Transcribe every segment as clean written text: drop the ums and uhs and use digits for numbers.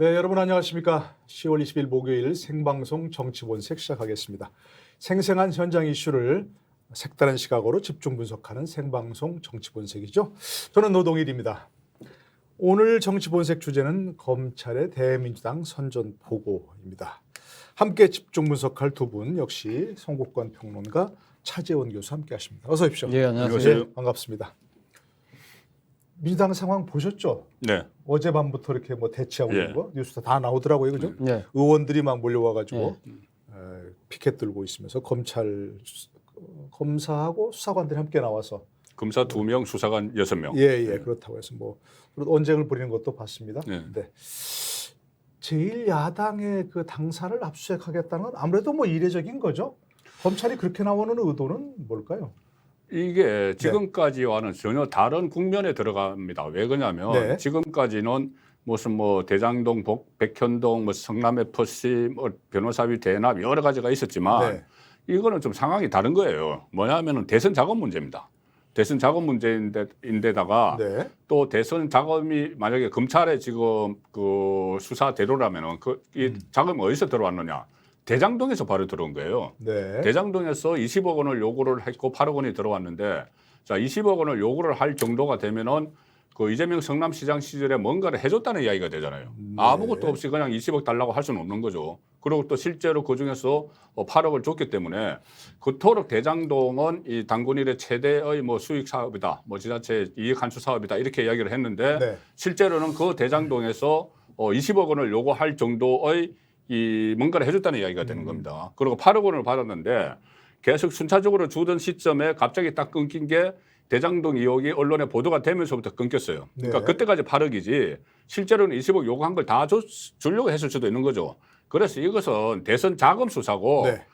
네, 여러분 안녕하십니까. 10월 20일 목요일 생방송 정치본색 시작하겠습니다. 생생한 현장 이슈를 색다른 시각으로 집중 분석하는 생방송 정치본색이죠. 저는 노동일입니다. 오늘 정치본색 주제는 검찰의 대민주당 선전포고입니다. 함께 집중 분석할 두 분 역시 성국관 평론가 차재원 교수 함께 하십니다. 어서 오십시오. 네, 안녕하세요. 네, 반갑습니다. 민주당 상황 보셨죠? 네. 어젯밤부터 이렇게 뭐 대치하고 예. 있는 거 뉴스 다 나오더라고요, 그죠? 네. 의원들이 막 몰려와가지고 피켓 들고 있으면서 검사하고 수사관들이 함께 나와서 검사 2명, 수사관 6명. 예, 그렇다고 해서 뭐 언쟁을 벌이는 것도 봤습니다. 네. 네. 제1야당의 그 당사를 압수수색하겠다는 건 아무래도 뭐 이례적인 거죠. 검찰이 그렇게 나오는 의도는 뭘까요? 이게 지금까지와는 전혀 다른 국면에 들어갑니다. 왜 그러냐면 네. 지금까지는 무슨 뭐 대장동, 백현동, 뭐 성남 FC, 뭐 변호사비 대납 여러 가지가 있었지만 네. 이거는 좀 상황이 다른 거예요. 뭐냐면은 대선 작업 문제입니다. 대선 작업 문제인데다가 네. 또 대선 작업이 만약에 검찰에 지금 그 수사대로라면은 이 자금이 어디서 들어왔느냐? 대장동에서 바로 들어온 거예요. 네. 대장동에서 20억 원을 요구를 했고 8억 원이 들어왔는데 자 20억 원을 요구를 할 정도가 되면은 그 이재명 성남시장 시절에 뭔가를 해줬다는 이야기가 되잖아요. 아무것도 없이 그냥 20억 달라고 할 수는 없는 거죠. 그리고 또 실제로 그 중에서 8억을 줬기 때문에 그토록 대장동은 이 당군일의 최대의 뭐 수익 사업이다, 뭐 지자체 이익 환수 사업이다 이렇게 이야기를 했는데 네. 실제로는 그 대장동에서 20억 원을 요구할 정도의 이 뭔가를 해줬다는 이야기가 되는 겁니다. 그리고 8억 원을 받았는데 계속 순차적으로 주던 시점에 갑자기 딱 끊긴 게 대장동 2억이 언론에 보도가 되면서부터 끊겼어요. 그러니까 네. 그때까지 8억이지 실제로는 20억 요구한 걸 다 주려고 했을 수도 있는 거죠. 그래서 이것은 대선 자금 수사고 네.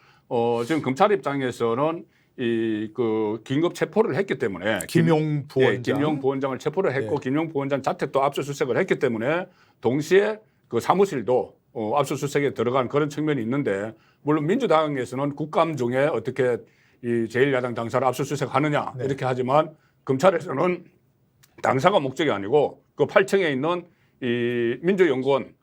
지금 검찰 입장에서는 이 그 긴급 체포를 했기 때문에 김용 부원장. 김용 부원장을 체포를 했고 김용 부원장 자택도 압수수색을 했기 때문에 동시에 그 사무실도 압수수색에 들어간 그런 측면이 있는데 물론 민주당에서는 국감 중에 어떻게 이 제1야당 당사를 압수수색하느냐 이렇게 하지만 검찰에서는 당사가 목적이 아니고 그 8층에 있는 이 민주연구원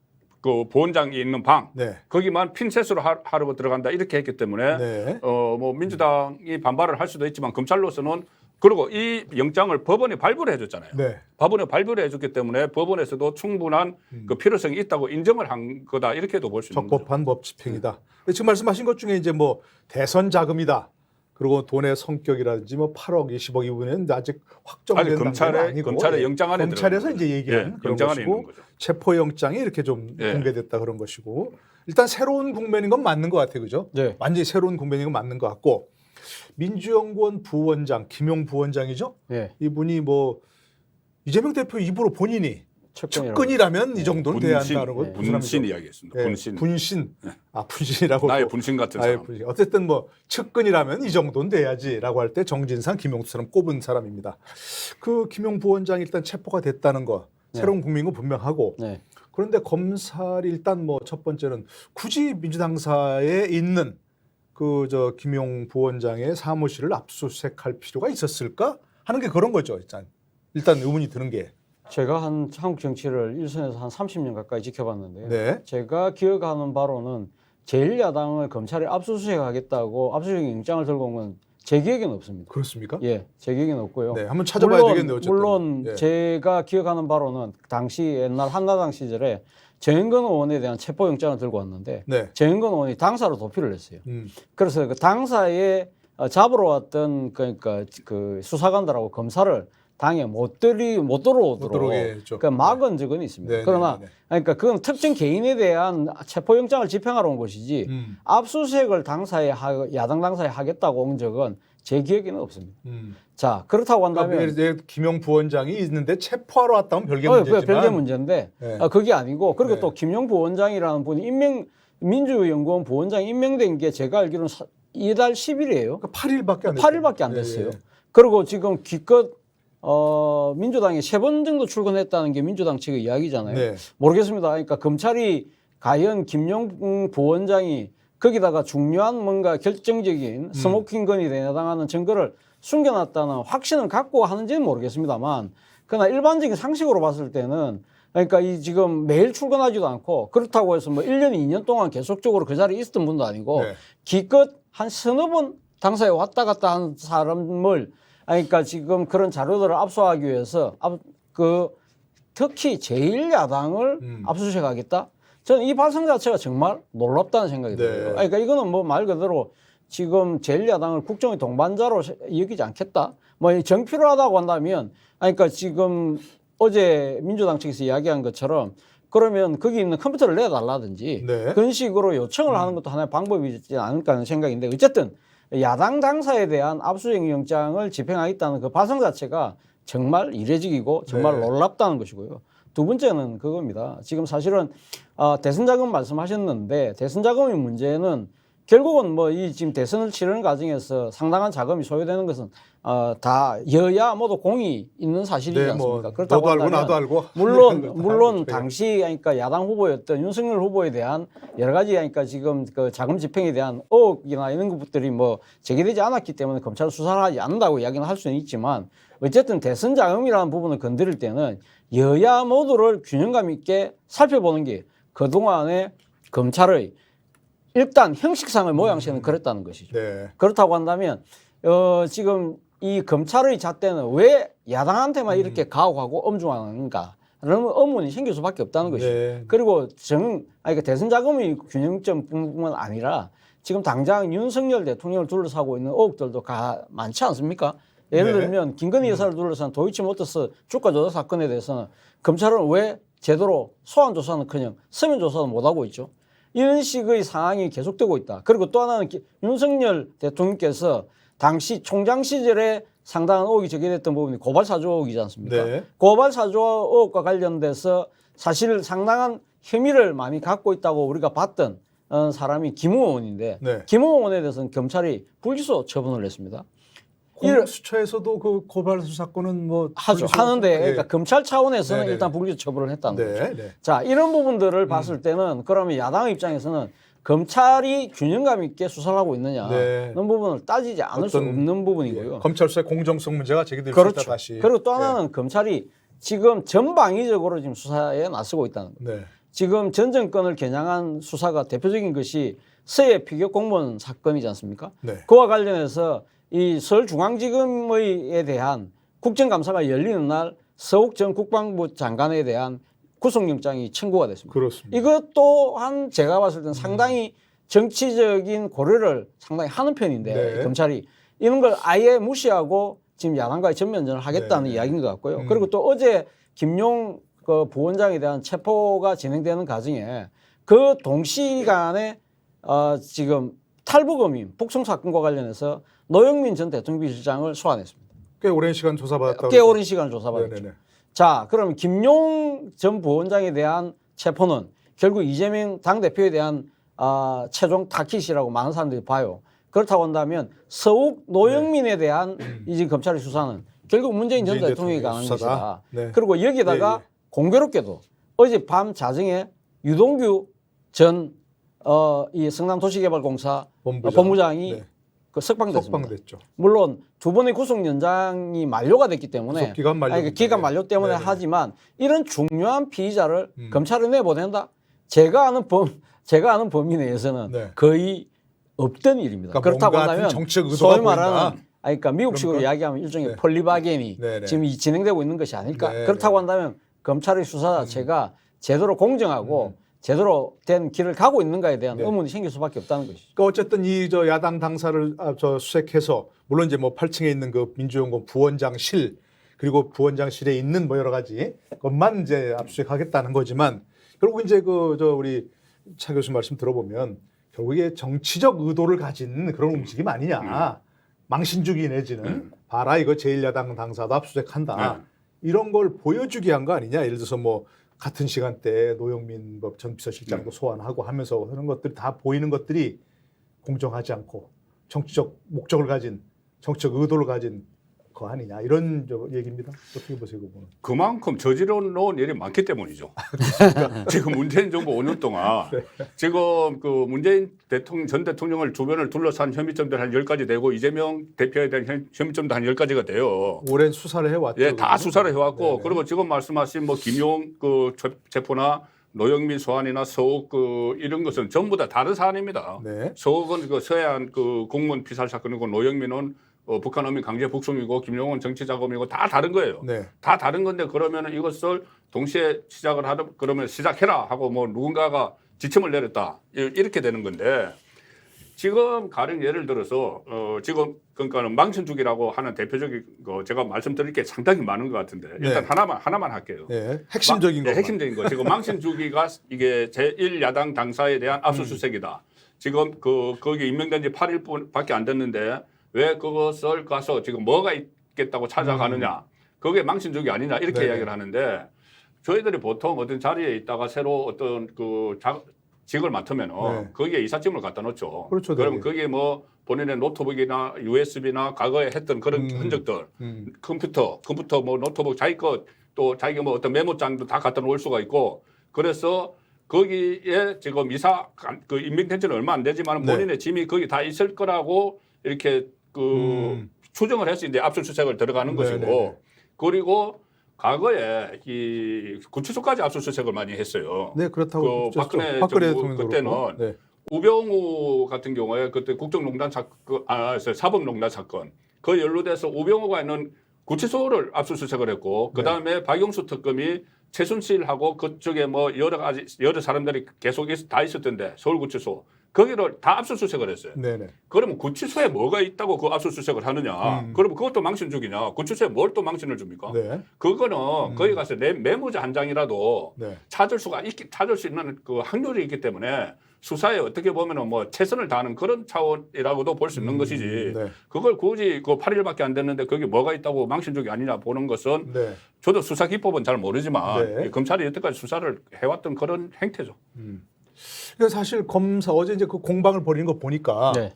그 부원장이 있는 방 네. 거기만 핀셋으로 하려고 들어간다 이렇게 했기 때문에 네. 뭐 민주당이 반발을 할 수도 있지만 검찰로서는 그리고 이 영장을 법원이 발부를 해줬잖아요. 네. 법원에 발부를 해줬기 때문에 법원에서도 충분한 그 필요성이 있다고 인정을 한 거다 이렇게도 볼 수 있는 거죠. 적법한 법 집행이다. 지금 말씀하신 것 중에 이제 뭐 대선 자금이다. 그리고 돈의 성격이라든지 뭐 8억, 20억 이분은 아직 확정된 단계는 아니고 검찰의 영장 안에 검찰에서 이제 얘기하는 그런 영장 안에 있는 것이고 거죠. 체포 영장이 이렇게 좀 예. 공개됐다 그런 것이고 일단 새로운 국면인 건 맞는 것 같아요, 그죠? 네. 완전히 새로운 국면인 건 맞는 것 같고 민주연구원 부원장 김용 부원장이죠. 네. 이분이 뭐 이재명 대표 입으로 본인이 측근이라고. 측근이라면 이 정도는 돼야 분신, 한다는 거 분신 이야기했습니다. 예, 분신. 분신. 아, 분신이라고. 나의 또. 분신 같은 아예 사람. 분신. 어쨌든 뭐 측근이라면 이 정도는 돼야지라고 할 때 정진상, 김용수처럼 꼽은 사람입니다. 그 김용 부원장이 일단 체포가 됐다는 거 새로운 국민은 분명하고 네. 그런데 검찰이 일단 뭐 첫 번째는 굳이 민주당사에 있는 그 저 김용 부원장의 사무실을 압수수색할 필요가 있었을까 하는 게 그런 거죠. 일단 의문이 드는 게. 제가 한국 정치를 일선에서 한 30년 가까이 지켜봤는데요. 네. 제가 기억하는 바로는 제1야당을 검찰에 압수수색하겠다고 압수수색 영장을 들고 온 건 제 기억에는 없습니다. 그렇습니까? 예, 제 기억에는 없고요. 네, 한번 찾아봐야 되겠네요. 어쨌든. 물론 예. 제가 기억하는 바로는 당시 옛날 한나당 시절에 정영근 의원에 대한 체포영장을 들고 왔는데 네. 정영근 의원이 당사로 도피를 했어요. 음. 그래서 그 당사에 잡으러 왔던 그러니까 그 수사관들하고 검사를 당에 못 들어오도록 들어오게 했죠. 그 막은 적은 있습니다. 네, 그러나 네, 네. 그러니까 그건 특정 개인에 대한 체포영장을 집행하러 온 것이지 압수수색을 야당 당사에 하겠다고 온 적은 제 기억에는 없습니다. 자 그렇다고 한다면 그러니까 이제 김용 부원장이 있는데 체포하러 왔다면 별개 문제지만 별개 문제인데 네. 그게 아니고 그리고 네. 또 김용 부원장이라는 분이 민주연구원 부원장이 임명된 게 제가 알기로는 이달 10일이에요. 그러니까 8일밖에 안 됐어요. 8일밖에 안 됐어요. 예, 예. 그리고 지금 기껏 민주당에 3번 정도 출근했다는 게 민주당 측의 이야기잖아요. 네. 모르겠습니다. 그러니까 검찰이 과연 김용 부원장이 거기다가 중요한 뭔가 결정적인 스모킹건이 되나당하는 증거를 숨겨놨다는 확신을 갖고 하는지는 모르겠습니다만 그러나 일반적인 상식으로 봤을 때는 그러니까 이 지금 매일 출근하지도 않고 그렇다고 해서 뭐 1년, 2년 동안 계속적으로 그 자리에 있었던 분도 아니고 네. 기껏 한 서너 번 당사에 왔다 갔다 한 사람을 그러니까 지금 그런 자료들을 압수하기 위해서 특히 제1야당을 압수수색하겠다? 저는 이 발상 자체가 정말 놀랍다는 생각이 네. 들어요. 그러니까 이거는 뭐 말 그대로 지금 제1야당을 국정의 동반자로 여기지 않겠다? 뭐 정필요하다고 한다면 그러니까 지금 어제 민주당 측에서 이야기한 것처럼 그러면 거기 있는 컴퓨터를 내달라든지 네. 그런 식으로 요청을 하는 것도 하나의 방법이지 않을까 하는 생각인데 어쨌든 야당 당사에 대한 압수수색 영장을 집행하겠다는 그 발상 자체가 정말 이례적이고 정말 네. 놀랍다는 것이고요. 두 번째는 그겁니다. 지금 사실은 대선 자금 말씀하셨는데 대선 자금의 문제는 결국은 뭐 이 지금 대선을 치르는 과정에서 상당한 자금이 소요되는 것은 다 여야 모두 공이 있는 사실이지 네, 않습니까? 뭐 그렇다고 너도 알고 한다면 나도 알고 물론 당시 그러니까 야당 후보였던 윤석열 후보에 대한 여러 가지 그러니까 지금 그 자금 집행에 대한 의혹이나 이런 것들이 뭐 제기되지 않았기 때문에 검찰 수사를 하지 않는다고 이야기는 할 수는 있지만 어쨌든 대선 자금이라는 부분을 건드릴 때는 여야 모두를 균형감 있게 살펴보는 게 그동안의 검찰의 일단 형식상의 모양새는 그랬다는 것이죠. 네. 그렇다고 한다면 지금 이 검찰의 잣대는 왜 야당한테만 이렇게 가혹하고 엄중한가? 라는 의문이 생길 수밖에 없다는 것이죠. 네. 그리고 그러니까 대선 자금의 균형점뿐만 아니라 지금 당장 윤석열 대통령을 둘러싸고 있는 의혹들도 많지 않습니까? 예를 네. 들면 김건희 여사를 둘러싼 도이치모터스 주가 조작 사건에 대해서는 검찰은 왜 제대로 소환 조사는커녕 서면 조사도 못하고 있죠. 이런 식의 상황이 계속되고 있다. 그리고 또 하나는 윤석열 대통령께서 당시 총장 시절에 상당한 의혹이 제기됐던 부분이 고발사주 의혹이지 않습니까? 네. 고발사주 의혹과 관련돼서 사실 상당한 혐의를 많이 갖고 있다고 우리가 봤던 사람이 김웅원인데 네. 김웅원에 대해서는 검찰이 불기소 처분을 했습니다. 공수처에서도 그 고발 수사권은 뭐 하죠. 불기소- 하는데 예. 그러니까 검찰 차원에서는 네네. 일단 불기소 처분을 했다는 네. 거죠. 네. 자, 이런 부분들을 봤을 때는 그러면 야당 입장에서는 검찰이 균형감 있게 수사를 하고 있느냐 네. 이런 부분을 따지지 않을 수 어떤- 없는 부분이고요. 예. 검찰 수사의 공정성 문제가 제기될 수 그렇죠. 있다 다시. 그리고 또 예. 하나는 검찰이 지금 전방위적으로 지금 수사에 나서고 있다는 거예요. 네. 지금 전 정권을 겨냥한 수사가 대표적인 것이 서해 피격 공무원 사건이지 않습니까? 네. 그와 관련해서 이 서울중앙지검에 대한 국정감사가 열리는 날 서욱 전 국방부 장관에 대한 구속영장이 청구가 됐습니다. 그렇습니다. 이것 또한 제가 봤을 때는 상당히 정치적인 고려를 상당히 하는 편인데 네. 검찰이 이런 걸 아예 무시하고 지금 야당과의 전면전을 하겠다는 네. 이야기인 것 같고요. 그리고 또 어제 김용 그 부원장에 대한 체포가 진행되는 과정에 그 동시간에 지금 탈북어민 북송 사건과 관련해서 노영민 전 대통령 비서실장을 소환했습니다. 꽤 오랜 시간 조사받았다고. 꽤 오랜 시간을 조사받았죠. 네네네. 자, 그럼 김용 전 부원장에 대한 체포는 결국 이재명 당대표에 대한 최종 타깃이라고 많은 사람들이 봐요. 그렇다고 한다면 서욱 노영민에 대한 이제 검찰의 수사는 결국 문재인 전 문재인 대통령이 대통령의 가는 수사다. 것이다. 네. 그리고 여기다가 예, 예. 공교롭게도 어제 밤 자정에 유동규 전 이 성남도시개발공사 본부장이 네. 그 석방됐습니다. 석방됐죠. 물론 두 번의 구속 연장이 만료가 됐기 때문에 구속 기간 만료. 아니, 기간 만료 때문에 네네. 하지만 이런 중요한 피의자를 검찰에 내보낸다. 제가 아는 범위 내에서는 네. 거의 없던 일입니다. 그러니까 그렇다고 뭔가 한다면 같은 정치적 의도가 소위 보인다. 말하는 그러니까 미국식으로 그러니까? 이야기하면 일종의 네. 폴리바겐이 네네. 지금 진행되고 있는 것이 아닐까. 네네. 그렇다고 한다면 검찰의 수사 자체가 제대로 공정하고 제대로 된 길을 가고 있는가에 대한 네. 의문이 생길 수밖에 없다는 것이죠. 그러니까 어쨌든 이 야당 당사를 수색해서 물론 이제 뭐 8층에 있는 그 민주연구원 부원장실 그리고 부원장실에 있는 뭐 여러 가지 것만 이제 압수수색하겠다는 거지만 결국 이제 우리 차 교수 말씀 들어보면 결국에 정치적 의도를 가진 그런 움직임 아니냐. 망신주기 내지는 봐라 이거 제1야당 당사도 압수수색한다. 이런 걸 보여주기 한 거 아니냐. 예를 들어서 뭐 같은 시간대에 노영민 전 비서실장도 소환하고 하면서 하는 것들이 다 보이는 것들이 공정하지 않고 정치적 목적을 가진 정치적 의도를 가진 더 아니냐 이런 얘기입니다. 어떻게 보세요, 그거는? 그만큼 저지러 놓은 일이 많기 때문이죠. 지금 문재인 정부 5년 동안 지금 그 문재인 전 대통령을 주변을 둘러싼 혐의점들 한 10가지 되고 이재명 대표에 대한 혐의점도 한 10가지가 돼요. 오랜 수사를 해왔죠. 예, 다 수사를 해왔고 네네. 그리고 지금 말씀하신 뭐 김용 그 체포나 노영민 소환이나 서욱 그 이런 것은 전부 다 다른 사안입니다. 네. 서욱은 그 서해안 그 공무원 피살 사건이고 노영민은 북한 어민 강제 북송이고 김용은 정치 자금이고 다 다른 거예요. 네. 다 다른 건데 그러면은 이것을 동시에 시작을 하든 그러면 시작해라 하고 뭐 누군가가 지침을 내렸다 이렇게 되는 건데 지금 가령 예를 들어서 지금 그러니까는 망신주기라고 하는 대표적인 거 제가 말씀드릴 게 상당히 많은 것 같은데 일단 네. 하나만 할게요. 네. 핵심적인 거. 핵심적인 거. 지금 망신주기가 이게 제1야당 당사에 대한 압수수색이다. 지금 거기 임명된 지 8일밖에 안 됐는데 왜 그것을 가서 지금 뭐가 있겠다고 찾아가느냐. 그게 망신주기 아니냐 이렇게 네. 이야기를 하는데 저희들이 보통 어떤 자리에 있다가 새로 어떤 직을 맡으면은 네. 거기에 이삿짐을 갖다 놓죠. 그렇죠. 그럼 네. 거기에 뭐 본인의 노트북이나 USB나 과거에 했던 그런 흔적들, 컴퓨터 뭐 노트북 자기 것 또 자기가 뭐 어떤 메모장도 다 갖다 놓을 수가 있고 그래서 거기에 지금 그 임명된 지는 얼마 안 되지만 네. 본인의 짐이 거기 다 있을 거라고 이렇게 추정을 해서 이제 압수수색을 들어가는 것이고 네네네. 그리고 과거에 이 구치소까지 압수수색을 많이 했어요. 네, 그렇다고 그 박근혜 정부 정부 그때는 네. 우병우 같은 경우에 그때 국정농단 사건, 사법농단 사건 그 연루돼서 우병우가 있는 구치소를 압수수색을 했고 그 다음에 박용수 특검이 최순실하고 그쪽에 뭐 여러 사람들이 계속 다 있었던데 서울구치소 거기를 다 압수수색을 했어요. 네네. 그러면 구치소에 뭐가 있다고 그 압수수색을 하느냐? 그러면 그것도 망신주기냐? 구치소에 뭘 또 망신을 줍니까? 네. 그거는 거기 가서 내 메모자 한 장이라도 네. 찾을 수 있는 그 확률이 있기 때문에 수사에 어떻게 보면은 뭐 최선을 다하는 그런 차원이라고도 볼 수 있는 것이지. 네. 그걸 굳이 그 8일밖에 안 됐는데 거기 뭐가 있다고 망신주기 아니냐 보는 것은 네. 저도 수사 기법은 잘 모르지만 네. 검찰이 여태까지 수사를 해왔던 그런 행태죠. 그러니까 사실 검사 어제 이제 그 공방을 벌이는 거 보니까 네.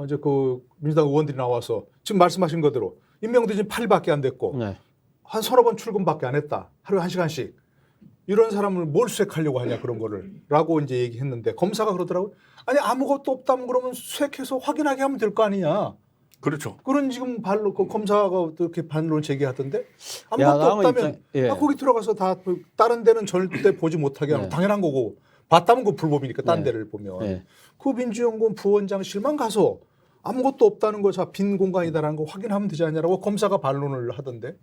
이제 그 민주당 의원들이 나와서 지금 말씀하신 거대로 임명된 지 8일밖에 안 됐고 네. 한 서너 번 출근밖에 안 했다. 하루에 1시간씩. 이런 사람을 뭘 수색하려고 하냐 그런 거를 라고 이제 얘기했는데 검사가 그러더라고요. 아니 아무것도 없다면 그러면 수색해서 확인하게 하면 될 거 아니냐. 그렇죠. 그런 지금 그 검사가 이렇게 반론을 제기하던데 아무것도 야당의 없다면 예. 거기 들어가서 다 다른 데는 절대 보지 못하게 하면 네. 당연한 거고 봤다면 그 불법이니까 딴 네. 데를 보면 네. 그 민주연구원 부원장실만 가서 아무것도 없다는 거 자 빈 공간이다라는 거 확인하면 되지 않냐라고 검사가 반론을 하던데.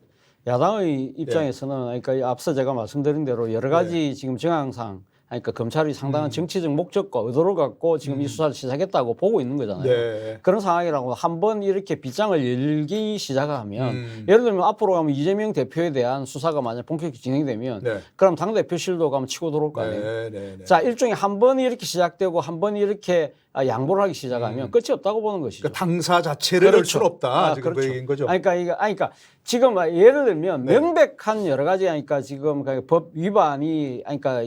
야당의 입장에서는 그러니까 앞서 제가 말씀드린 대로 여러 가지 네. 지금 정황상 그러니까 검찰이 상당한 정치적 목적과 의도를 갖고 지금 이 수사를 시작했다고 보고 있는 거잖아요. 네. 그런 상황이라고 한번 이렇게 빗장을 열기 시작하면 예를 들면 앞으로 가면 이재명 대표에 대한 수사가 만약 본격적으로 진행되면 네. 그럼 당대표실도 가면 치고 들어올 거 아니에요. 네, 네, 네. 자, 일종의 한 번 이렇게 시작되고 한 번 이렇게 양보를 하기 시작하면 끝이 없다고 보는 것이죠. 그러니까 당사 자체를 열 수는 없다. 지금 그 얘기인 거죠. 그러니까 지금 예를 들면 네. 명백한 여러 가지 하니까 지금 법 위반이 그러니까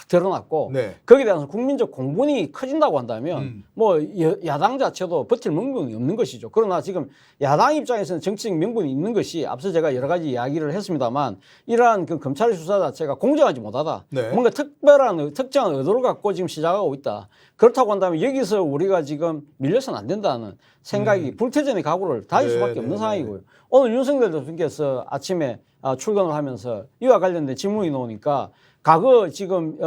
드러났고 네. 거기에 대해서 국민적 공분이 커진다고 한다면 뭐 야당 자체도 버틸 명분이 없는 것이죠. 그러나 지금 야당 입장에서는 정치적 명분이 있는 것이 앞서 제가 여러 가지 이야기를 했습니다만 이러한 그 검찰의 수사 자체가 공정하지 못하다. 네. 뭔가 특정한 의도를 갖고 지금 시작하고 있다. 그렇다고 한다면 여기서 우리가 지금 밀려서는 안 된다는 생각이 불태전의 각오를 다질 네, 수밖에 네, 없는 네. 상황이고요. 오늘 윤석열 대통령께서 아침에 출근을 하면서 이와 관련된 질문이 나오니까 과거 지금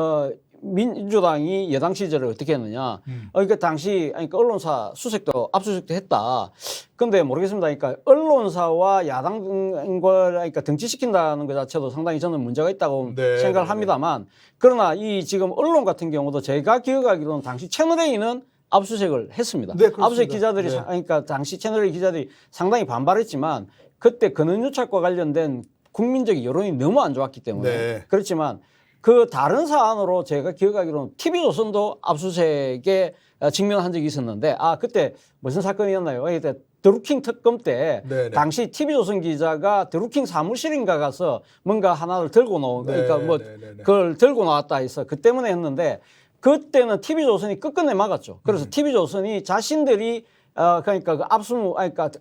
민주당이 여당 시절에 어떻게 했느냐. 그러니까 당시 그러니까 언론사 수색도 압수수색도 했다. 근데 모르겠습니다. 그러니까 언론사와 야당을 그러니까 등치시킨다는 것 자체도 상당히 저는 문제가 있다고 네, 생각을 네, 합니다만 그러나 이 지금 언론 같은 경우도 제가 기억하기로는 당시 채널A는 압수수색을 했습니다. 네, 그렇습니다. 압수수색 기자들이 네. 그러니까 당시 채널A 기자들이 상당히 반발했지만 그때 근원유착과 관련된 국민적 여론이 너무 안 좋았기 때문에 네. 그렇지만 그 다른 사안으로 제가 기억하기로는 TV조선도 압수수색에 직면한 적이 있었는데 그때 무슨 사건이었나요? 그때 드루킹 특검 때 네네. 당시 TV조선 기자가 드루킹 사무실인가 가서 뭔가 하나를 들고 나온 그러니까 뭐 네네네. 그걸 들고 나왔다 해서 그 때문에 했는데 그때는 TV조선이 끝끝내 막았죠. 그래서 TV조선이 자신들이 그러니까 그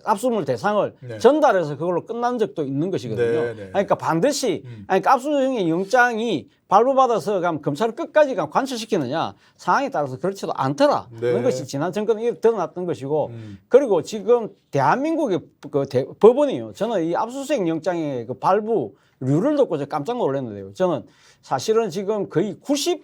압수물 대상을 네. 전달해서 그걸로 끝난 적도 있는 것이거든요. 네, 네. 그러니까 반드시 그러니까 압수수색 영장이 발부받아서 그럼 검찰을 끝까지 관철시키느냐 상황에 따라서 그렇지도 않더라. 네. 그런 것이 지난 정권에 드러났던 것이고 그리고 지금 대한민국의 법원이요. 저는 이 압수수색 영장의 그 발부률을 듣고 저 깜짝 놀랐는데요. 저는 사실은 지금 거의 99%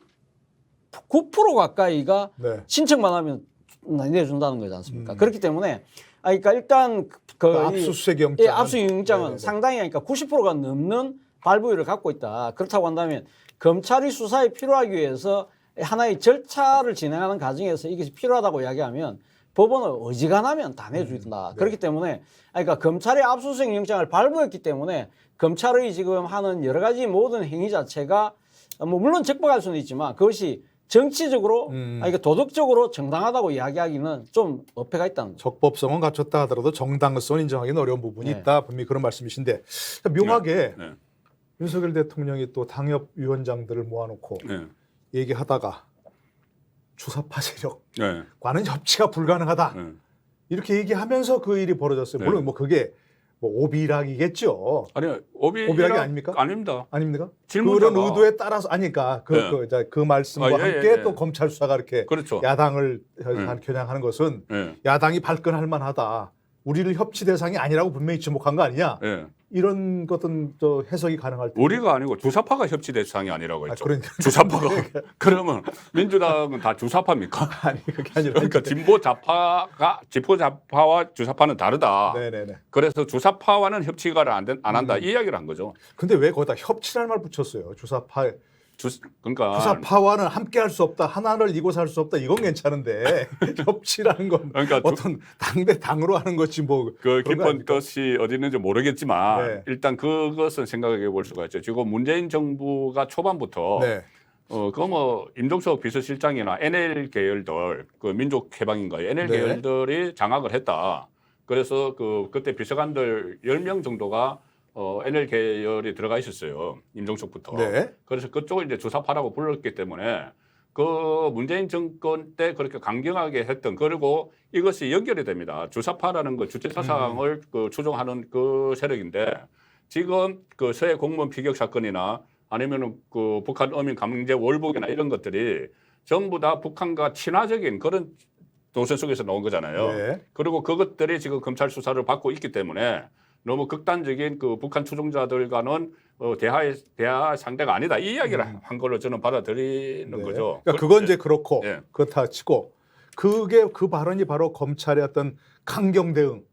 가까이가 네. 신청만 하면 내준다는 거지 않습니까? 그렇기 때문에 그러니까 일단 압수수색 영장. 예, 압수영장은 네네네. 상당히 그러니까 90%가 넘는 발부율을 갖고 있다. 그렇다고 한다면 검찰이 수사에 필요하기 위해서 하나의 절차를 진행하는 과정에서 이것이 필요하다고 이야기하면 법원은 어지간하면 다 내준다. 그렇기 때문에 그러니까 검찰의 압수수색 영장을 발부했기 때문에 검찰의 지금 하는 여러 가지 모든 행위 자체가 뭐 물론 적법할 수는 있지만 그것이 정치적으로 그러니까 도덕적으로 정당하다고 이야기하기는 좀 어폐가 있다는 거죠. 적법성은 갖췄다 하더라도 정당성은 인정하기는 어려운 부분이 네. 있다. 분명히 그런 말씀이신데 묘하게 네. 윤석열 대통령이 또 당협위원장들을 모아놓고 네. 얘기하다가 주사파 세력과는 네. 협치가 불가능하다. 네. 이렇게 얘기하면서 그 일이 벌어졌어요. 물론 네. 뭐 그게 뭐 오비락이겠죠. 아니 오비락이 아닙니까? 아닙니다. 아닙니까? 질문자가- 그런 의도에 따라서 아니까 네. 그 말씀과 아, 예, 함께 예, 예. 또 검찰 수사가 이렇게 그렇죠. 야당을 겨냥하는 것은 네. 야당이 발끈할 만하다. 우리를 협치 대상이 아니라고 분명히 지목한 거 아니냐? 네. 이런 것은 저 해석이 가능할 텐데. 우리가 아니고 주사파가 협치 대상이 아니라고 했죠. 그러니까. 주사파가 그러면 민주당은 다 주사파입니까? 아니 그게 아니라 그러니까 진보 좌파와 주사파는 다르다. 네네네. 그래서 주사파와는 협치가 안 한다 이 이야기를 한 거죠. 근데 왜 거기다 협치라는 말 붙였어요? 그러니까 주사파와는 함께할 수 없다. 하나를 이고 살 수 없다. 이건 괜찮은데 협치라는 건 그러니까 어떤 당대 당으로 하는 거지 뭐. 그 그런 거 깊은 아닙니까? 뜻이 어디 있는지 모르겠지만 네. 일단 그것은 생각해 볼 수가 있죠. 지금 문재인 정부가 초반부터 네. 그거 뭐 임종석 비서실장이나 NL 계열들 그 민족해방인가요? NL 네. 계열들이 장악을 했다. 그래서 그때 비서관들 10명 정도가 NL 계열이 들어가 있었어요. 임종석부터. 네. 그래서 그쪽을 이제 주사파라고 불렀기 때문에 그 문재인 정권 때 그렇게 강경하게 했던 그리고 이것이 연결이 됩니다. 주사파라는 그 주체 사상을 그 추종하는 그 세력인데 지금 그 서해 공무원 피격 사건이나 아니면은 그 북한 어민 강제 월북이나 이런 것들이 전부 다 북한과 친화적인 그런 노선 속에서 나온 거잖아요. 네. 그리고 그것들이 지금 검찰 수사를 받고 있기 때문에 너무 극단적인 그 북한 추종자들과는 대화 상대가 아니다 이 이야기를 한 걸로 저는 받아들이는 네. 거죠. 그러니까 그건 이제 그렇고 네. 그렇다 치고 그 발언이 바로 검찰의 어떤 강경 대응,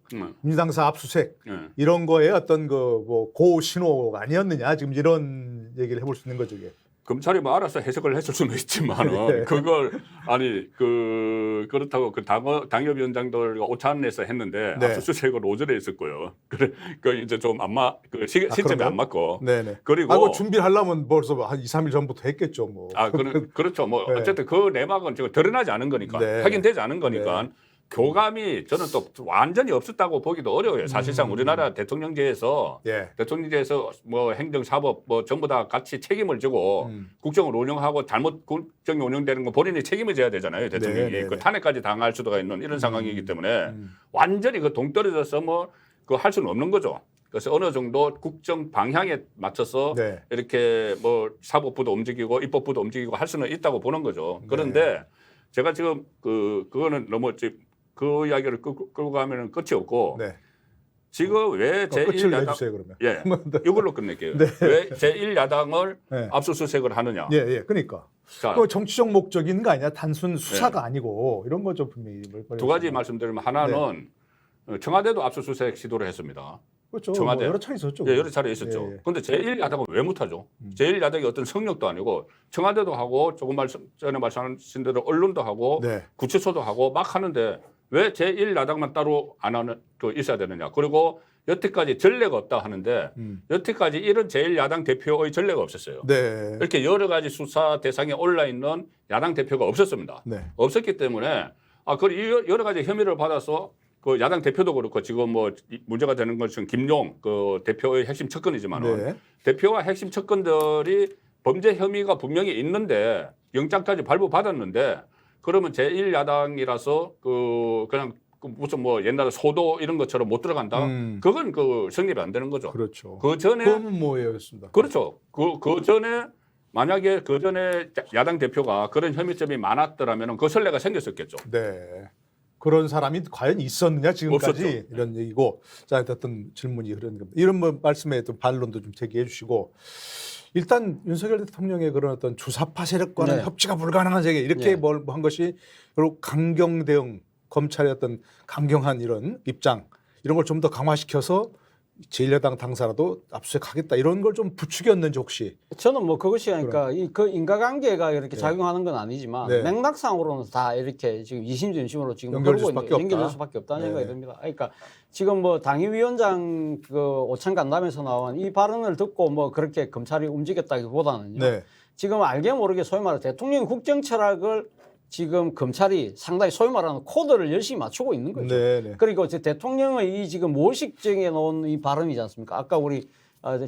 민주당사 압수수색 이런 거에 어떤 그 뭐 고신호가 아니었느냐 지금 이런 얘기를 해볼 수 있는 거죠. 이게. 검찰이 뭐 알아서 해석을 했을 수는 있지만은 네. 그걸 아니 그렇다고 그 당협위원장들과 오찬에서 했는데 네. 압수수색을 오전에 했었고요. 그래 그 이제 좀 시점이 그런가요? 안 맞고 네네. 그리고 뭐 준비를 하려면 벌써 한 2, 3일 전부터 했겠죠. 뭐. 그렇죠. 뭐 네. 어쨌든 그 내막은 지금 드러나지 않은 거니까 네. 확인되지 않은 거니까 교감이 저는 또 완전히 없었다고 보기도 어려워요. 사실상 우리나라 대통령제에서 예. 대통령제에서 뭐 행정, 사법 뭐 전부 다 같이 책임을 지고 국정을 운영하고 잘못 국정이 운영되는 건 본인이 책임을 져야 되잖아요. 대통령이 네, 네, 그 네. 탄핵까지 당할 수도가 있는 이런 상황이기 때문에 완전히 그 동떨어져서 뭐 그 할 수는 없는 거죠. 그래서 어느 정도 국정 방향에 맞춰서 네. 이렇게 뭐 사법부도 움직이고 입법부도 움직이고 할 수는 있다고 보는 거죠. 네. 그런데 제가 지금 그거는 너무 그 이야기를 끌고 가면은 끝이 없고 네. 지금 왜 끝을 제1야당 내주세요 그러면. 예 이걸로 끝낼게요. 네. 왜 제1야당을 네. 압수수색을 하느냐? 예, 예. 그러니까. 자, 그 정치적 목적이 있는 거 아니야? 단순 수사가 아니고 이런 거죠 분명히. 두 가지 말씀드리면 하나는 청와대도 압수수색 시도를 했습니다. 그렇죠. 청와대. 뭐 여러 차례 있었죠. 예, 여러 차례 있었죠. 예, 예. 그런데 제1야당은 왜 못하죠? 제1야당이 어떤 성력도 아니고 청와대도 하고 조금 전에 말씀하신 대로 언론도 하고 네. 구치소도 하고 막 하는데 왜 제1야당만 따로 안 하는 있어야 되느냐? 그리고 여태까지 전례가 없다 하는데 여태까지 이런 제1야당 대표의 전례가 없었어요. 네. 이렇게 여러 가지 수사 대상에 올라 있는 야당 대표가 없었습니다. 네. 없었기 때문에 그 여러 가지 혐의를 받아서 그 야당 대표도 그렇고 지금 뭐 문제가 되는 것은 김용 그 대표의 핵심 척근이지만은 네. 대표와 핵심 척근들이 범죄 혐의가 분명히 있는데 영장까지 발부받았는데 그러면 제1야당이라서 그냥 그 무슨 뭐 옛날에 소도 이런 것처럼 못 들어간다. 그건 그 성립이 안 되는 거죠. 그렇죠. 그 전에 그건 뭐예요였습니다. 그렇죠. 그 전에 만약에 그 전에 야당 대표가 그런 혐의점이 많았더라면 그 선례가 생겼었겠죠. 네. 그런 사람이 과연 있었느냐 지금까지 없었죠. 이런 얘기고 자 어떤 질문이 그런 겁니다. 이런 뭐 말씀에 또 반론도 좀 제기해 주시고 일단 윤석열 대통령의 그런 어떤 주사파 세력과는 네. 협치가 불가능한 세계 이렇게 네. 뭘 한 것이 그리고 강경 대응 검찰의 어떤 강경한 이런 입장 이런 걸 좀 더 강화시켜서 제1야당 당사라도 압수수색하겠다 이런 걸 좀 부추겼는지 혹시 저는 뭐 그것이 그러니까 그 인과관계가 이렇게 작용하는 건 아니지만 네. 맥락상으로는 다 이렇게 지금 이심전심으로 지금 연결될 흐르고 수밖에 연결될 없다. 수밖에 없다는 네. 생각이 듭니다. 그러니까 지금 뭐 당위위원장 그 오찬 간담회에서 나온 이 발언을 듣고 뭐 그렇게 검찰이 움직였다기보다는요. 네. 지금 알게 모르게 소위 말해 대통령 국정 철학을 지금 검찰이 상당히 소위 말하는 코드를 열심히 맞추고 있는 거죠. 네, 네. 그리고 이제 대통령의 이 지금 모식정에 놓은 이 발언이지 않습니까? 아까 우리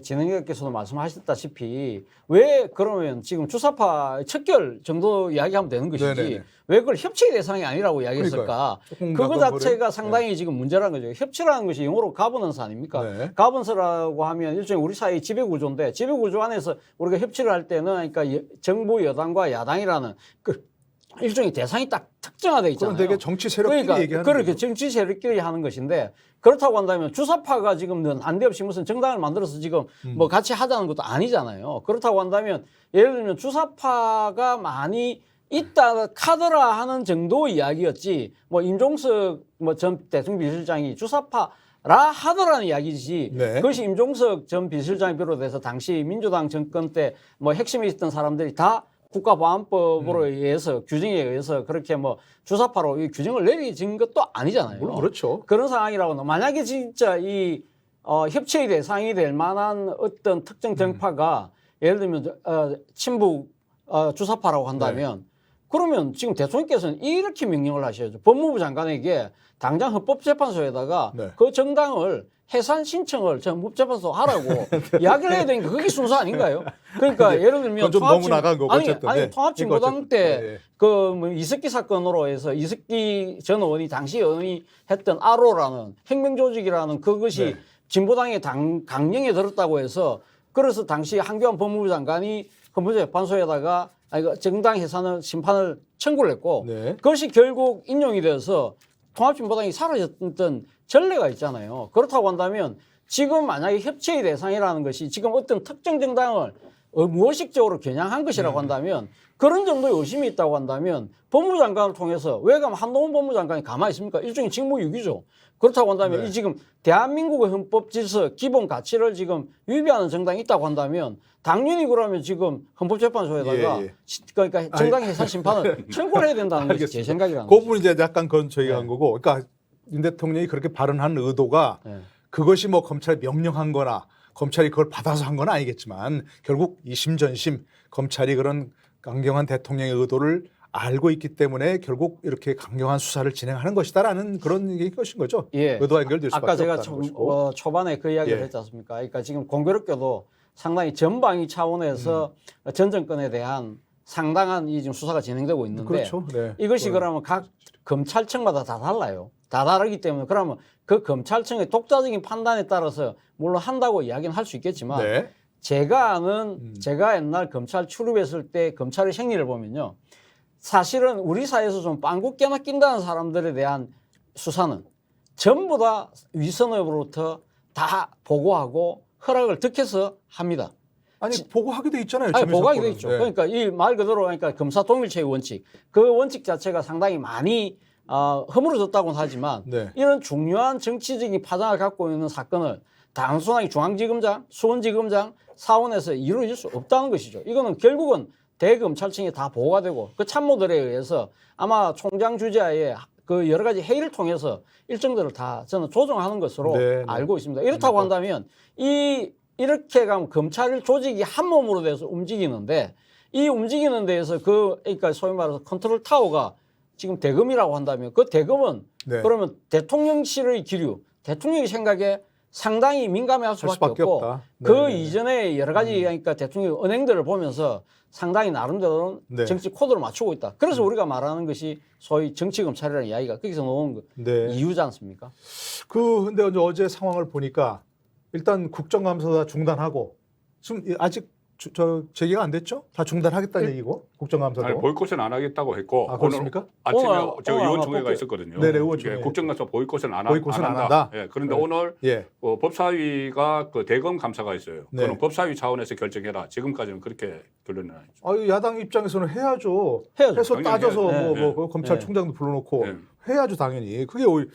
진행자께서도 말씀하셨다시피 왜 그러면 지금 주사파 척결 정도 이야기하면 되는 것이지 네네네. 왜 그걸 협치의 대상이 아니라고 이야기했을까? 조금 그거 더 자체가 그거를- 상당히 지금 문제라는 거죠. 협치라는 것이 영어로 가버넌스 아닙니까? 네. 가버넌스라고 하면 일종의 우리 사회 지배구조인데 지배구조 안에서 우리가 협치를 할 때는 그러니까 정부 여당과 야당이라는 그 일종의 대상이 딱 특정화되어 있잖아요. 그건 되게 정치 세력끼리 그러니까 얘기하는 그렇게 거죠. 정치 세력끼리 하는 것인데 그렇다고 한다면 주사파가 지금 난데없이 무슨 정당을 만들어서 지금 뭐 같이 하자는 것도 아니잖아요. 그렇다고 한다면 예를 들면 주사파가 많이 있다 카더라 하는 정도 이야기였지 뭐 임종석 뭐 전 대통령 비서실장이 주사파 라 하더라는 이야기지. 네. 그것이 임종석 전 비서실장이 비롯해서 당시 민주당 정권 때 뭐 핵심에 있던 사람들이 다 국가보안법으로 의해서 규정에 의해서 그렇게 뭐 주사파로 이 규정을 내리진 것도 아니잖아요. 물론 그렇죠. 그런 상황이라고는 만약에 진짜 이 협치의 대상이 될 만한 어떤 특정 정파가 예를 들면 친북 주사파라고 한다면 그러면 지금 대통령께서는 이렇게 명령을 하셔야죠. 법무부 장관에게 당장 헌법재판소에다가 네. 그 정당을 해산 신청을 전 헌법재판소 하라고 이야기를 해야 되니까 그게 순서 아닌가요? 그러니까 예를 들면 그건 좀 너무 나간 거고 어쨌든. 아니 네. 통합진보당 어쨌든. 때 네. 그 뭐 이석기 사건으로 해서 이석기 전 의원이 당시 의원이 했던 아로라는 혁명조직이라는 그것이 네. 진보당의 강령에 들었다고 해서 그래서 당시 한교안 법무부 장관이 헌법재판소에다가 정당 해산을 심판을 청구를 했고 네. 그것이 결국 인용이 되어서 통합진보당이 사라졌던 전례가 있잖아요. 그렇다고 한다면 지금 만약에 협치의 대상이라는 것이 지금 어떤 특정 정당을 무의식적으로 겨냥한 것이라고 한다면 그런 정도의 의심이 있다고 한다면 법무부 장관을 통해서 왜 그럼 한동훈 법무부 장관이 가만히 있습니까? 일종의 직무유기죠. 그렇다고 한다면 네. 이 지금 대한민국의 헌법 질서 기본 가치를 지금 위배하는 정당이 있다고 한다면 당연히 그러면 지금 헌법재판소에다가 예. 그러니까 정당 해산 심판을 청구를 해야 된다는 것이 제 알겠습니다. 생각이라는 그 거죠. 부분 이제 약간 그건 저희가 네. 한 거고, 그러니까 윤 대통령이 그렇게 발언한 의도가 네. 그것이 뭐 검찰이 명령한 거나 검찰이 그걸 받아서 한 건 아니겠지만 결국 이심전심 검찰이 그런 강경한 대통령의 의도를 알고 있기 때문에 결국 이렇게 강경한 수사를 진행하는 것이다라는 그런 얘기인 것인 거죠. 예. 의도와 연결될 수밖에 아까 제가 없다는 것이고. 초반에 그 이야기를 예. 했지 않습니까? 그러니까 지금 공교롭게도 상당히 전방위 차원에서 전 정권에 대한 상당한 이 지금 수사가 진행되고 있는데 그렇죠. 네. 이것이 그러면 각 검찰청마다 다 달라요. 다 다르기 때문에 그러면 그 검찰청의 독자적인 판단에 따라서 물론 한다고 이야기는 할 수 있겠지만 네. 제가 아는 제가 옛날 검찰 출입했을 때 검찰의 생리를 보면요. 사실은 우리 사회에서 좀 빵꾸 깨나 낀다는 사람들에 대한 수사는 전부 다 위선업으로부터 다 보고하고 허락을 득해서 합니다. 아니 보고하게 돼 있잖아요. 아니, 지금 보고하게 돼 사건은. 있죠. 네. 그러니까 이 말 그대로 그러니까 검사 동일체의 원칙, 그 원칙 자체가 상당히 많이 허물어졌다고는 하지만 네. 이런 중요한 정치적인 파장을 갖고 있는 사건을 단순하게 중앙지검장, 수원지검장, 사원에서 이루어질 수 없다는 것이죠. 이거는 결국은 대검찰청에 다 보고가 되고 그 참모들에 의해서 아마 총장 주재하에 그 여러 가지 회의를 통해서 일정들을 다 저는 조정하는 것으로 네, 네. 알고 있습니다. 이렇다고 한다면 이렇게 가면 검찰 조직이 한 몸으로 돼서 움직이는데 이 움직이는 데에서 그러니까 소위 말해서 컨트롤 타워가 지금 대검이라고 한다면 그 대검은 네. 그러면 대통령실의 기류, 대통령의 생각에 상당히 민감해할 수밖에 없고 없다. 그 네. 이전에 여러 가지 그러니까 대통령 은행들을 보면서 상당히 나름대로 네. 정치 코드를 맞추고 있다. 그래서 우리가 말하는 것이 소위 정치 검찰이라는 이야기가 거기서 나온 거 네. 이유지 않습니까? 근데 어제 상황을 보니까 일단 국정감사 중단하고 지금 아직 저 재개가 안 됐죠? 다 중단하겠다는 얘기고 국정감사도. 아니, 보이콧은 안 하겠다고 했고 아, 그렇습니까? 오늘 아침에 오늘 저 아마 의원총회가 뽑혀- 있었거든요. 네네, 의원총회. 예, 국정감사 보이콧은 안 보이콧은 안 한다? 예, 그런데 네. 오늘 예. 법사위가 그 대검 감사가 있어요. 네. 그건 법사위 차원에서 결정해라. 지금까지는 그렇게 결론이 나죠. 아유, 야당 입장에서는 해야죠. 해야죠. 해서 당연히 따져서 해야죠. 뭐, 네. 뭐 검찰총장도 불러놓고 네. 해야죠, 당연히. 그게 오히려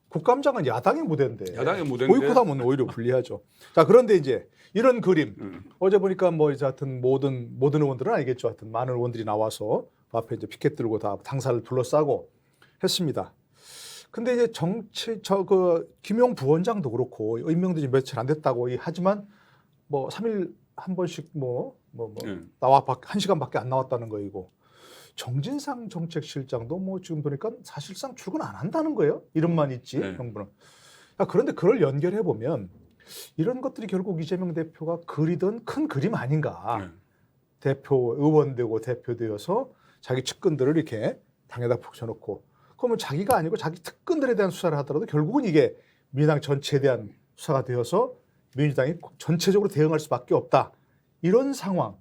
국감장은 야당의 무대인데. 야당의 무대인데. 보이콧하면 오히려 불리하죠. 자, 그런데 이제 이런 그림. 어제 보니까 뭐 이제 하여튼 모든 의원들은 아니겠죠. 하여튼 많은 의원들이 나와서 그 앞에 이제 피켓 들고 다 당사를 둘러싸고 했습니다. 근데 이제 김용 부원장도 그렇고 임명도 며칠 안 됐다고 하지만 뭐 3일 한 번씩 나와 1시간밖에 안 나왔다는 거이고 정진상 정책실장도 뭐 지금 보니까 사실상 출근 안 한다는 거예요. 이름만 있지 네. 정부는. 그런데 그걸 연결해 보면 이런 것들이 결국 이재명 대표가 그리던 큰 그림 아닌가. 네. 대표 의원 되고 대표 되어서 자기 측근들을 이렇게 당에다 붙여놓고 그러면 자기가 아니고 자기 측근들에 대한 수사를 하더라도 결국은 이게 민주당 전체에 대한 수사가 되어서 민주당이 전체적으로 대응할 수밖에 없다. 이런 상황.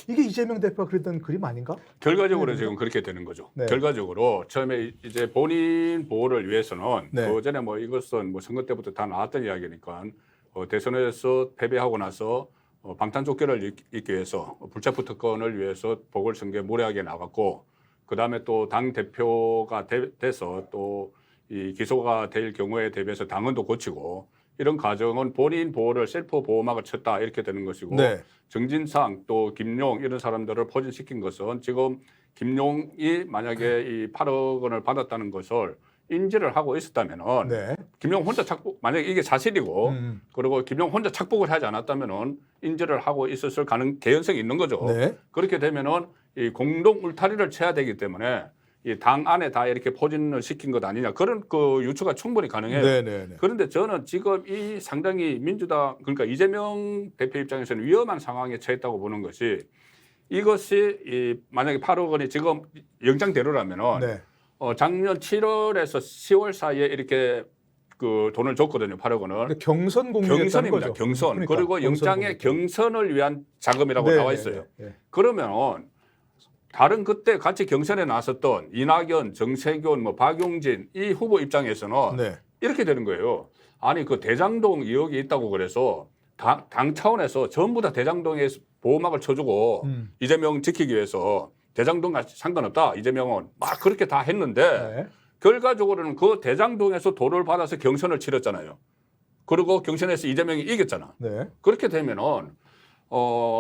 이게 이재명 대표가 그랬던 그림 아닌가? 결과적으로 네. 지금 그렇게 되는 거죠. 네. 결과적으로 처음에 이제 본인 보호를 위해서는 네. 그 전에 뭐 이것은 뭐 선거 때부터 다 나왔던 이야기니까 대선에서 패배하고 나서 방탄조끼를 입기 위해서 불체포 특권을 위해서 보궐선거에 무리하게 나갔고 그다음에 또 당 대표가 돼서 또 이 기소가 될 경우에 대비해서 당원도 고치고 이런 과정은 본인 보호를 셀프 보호막을 쳤다 이렇게 되는 것이고 네. 정진상 또 김용 이런 사람들을 포진시킨 것은 지금 김용이 만약에 이 8억 원을 받았다는 것을 인지를 하고 있었다면은 네. 김용 혼자 착복 만약에 이게 사실이고 음. 그리고 김용 혼자 착복을 하지 않았다면은 인지를 하고 있었을 개연성이 있는 거죠. 네. 그렇게 되면은 이 공동 울타리를 쳐야 되기 때문에 이 당 안에 다 이렇게 포진을 시킨 것 아니냐 그런 그 유추가 충분히 가능해요. 네, 네, 네. 그런데 저는 지금 이 상당히 민주당 그러니까 이재명 대표 입장에서는 위험한 상황에 처했다고 보는 것이 이것이 이 만약에 8억 원이 지금 영장대로라면은 네. 작년 7월에서 10월 사이에 이렇게 그 돈을 줬거든요. 8억 원을. 근데 경선 공유했다는 경선입니다. 거죠. 경선. 그러니까, 그리고 경선 영장에 공유. 경선을 위한 자금이라고 네, 나와 네, 있어요. 네, 네. 그러면 다른 그때 같이 경선에 나섰던 이낙연, 정세균, 뭐 박용진 이 후보 입장에서는 네. 이렇게 되는 거예요. 아니 그 대장동 의혹이 있다고 그래서 당 차원에서 전부 다 대장동에 보호막을 쳐주고 이재명 지키기 위해서 대장동과 상관없다. 이재명은 막 그렇게 다 했는데 네. 결과적으로는 그 대장동에서 돈을 받아서 경선을 치렀잖아요. 그리고 경선에서 이재명이 이겼잖아. 네. 그렇게 되면은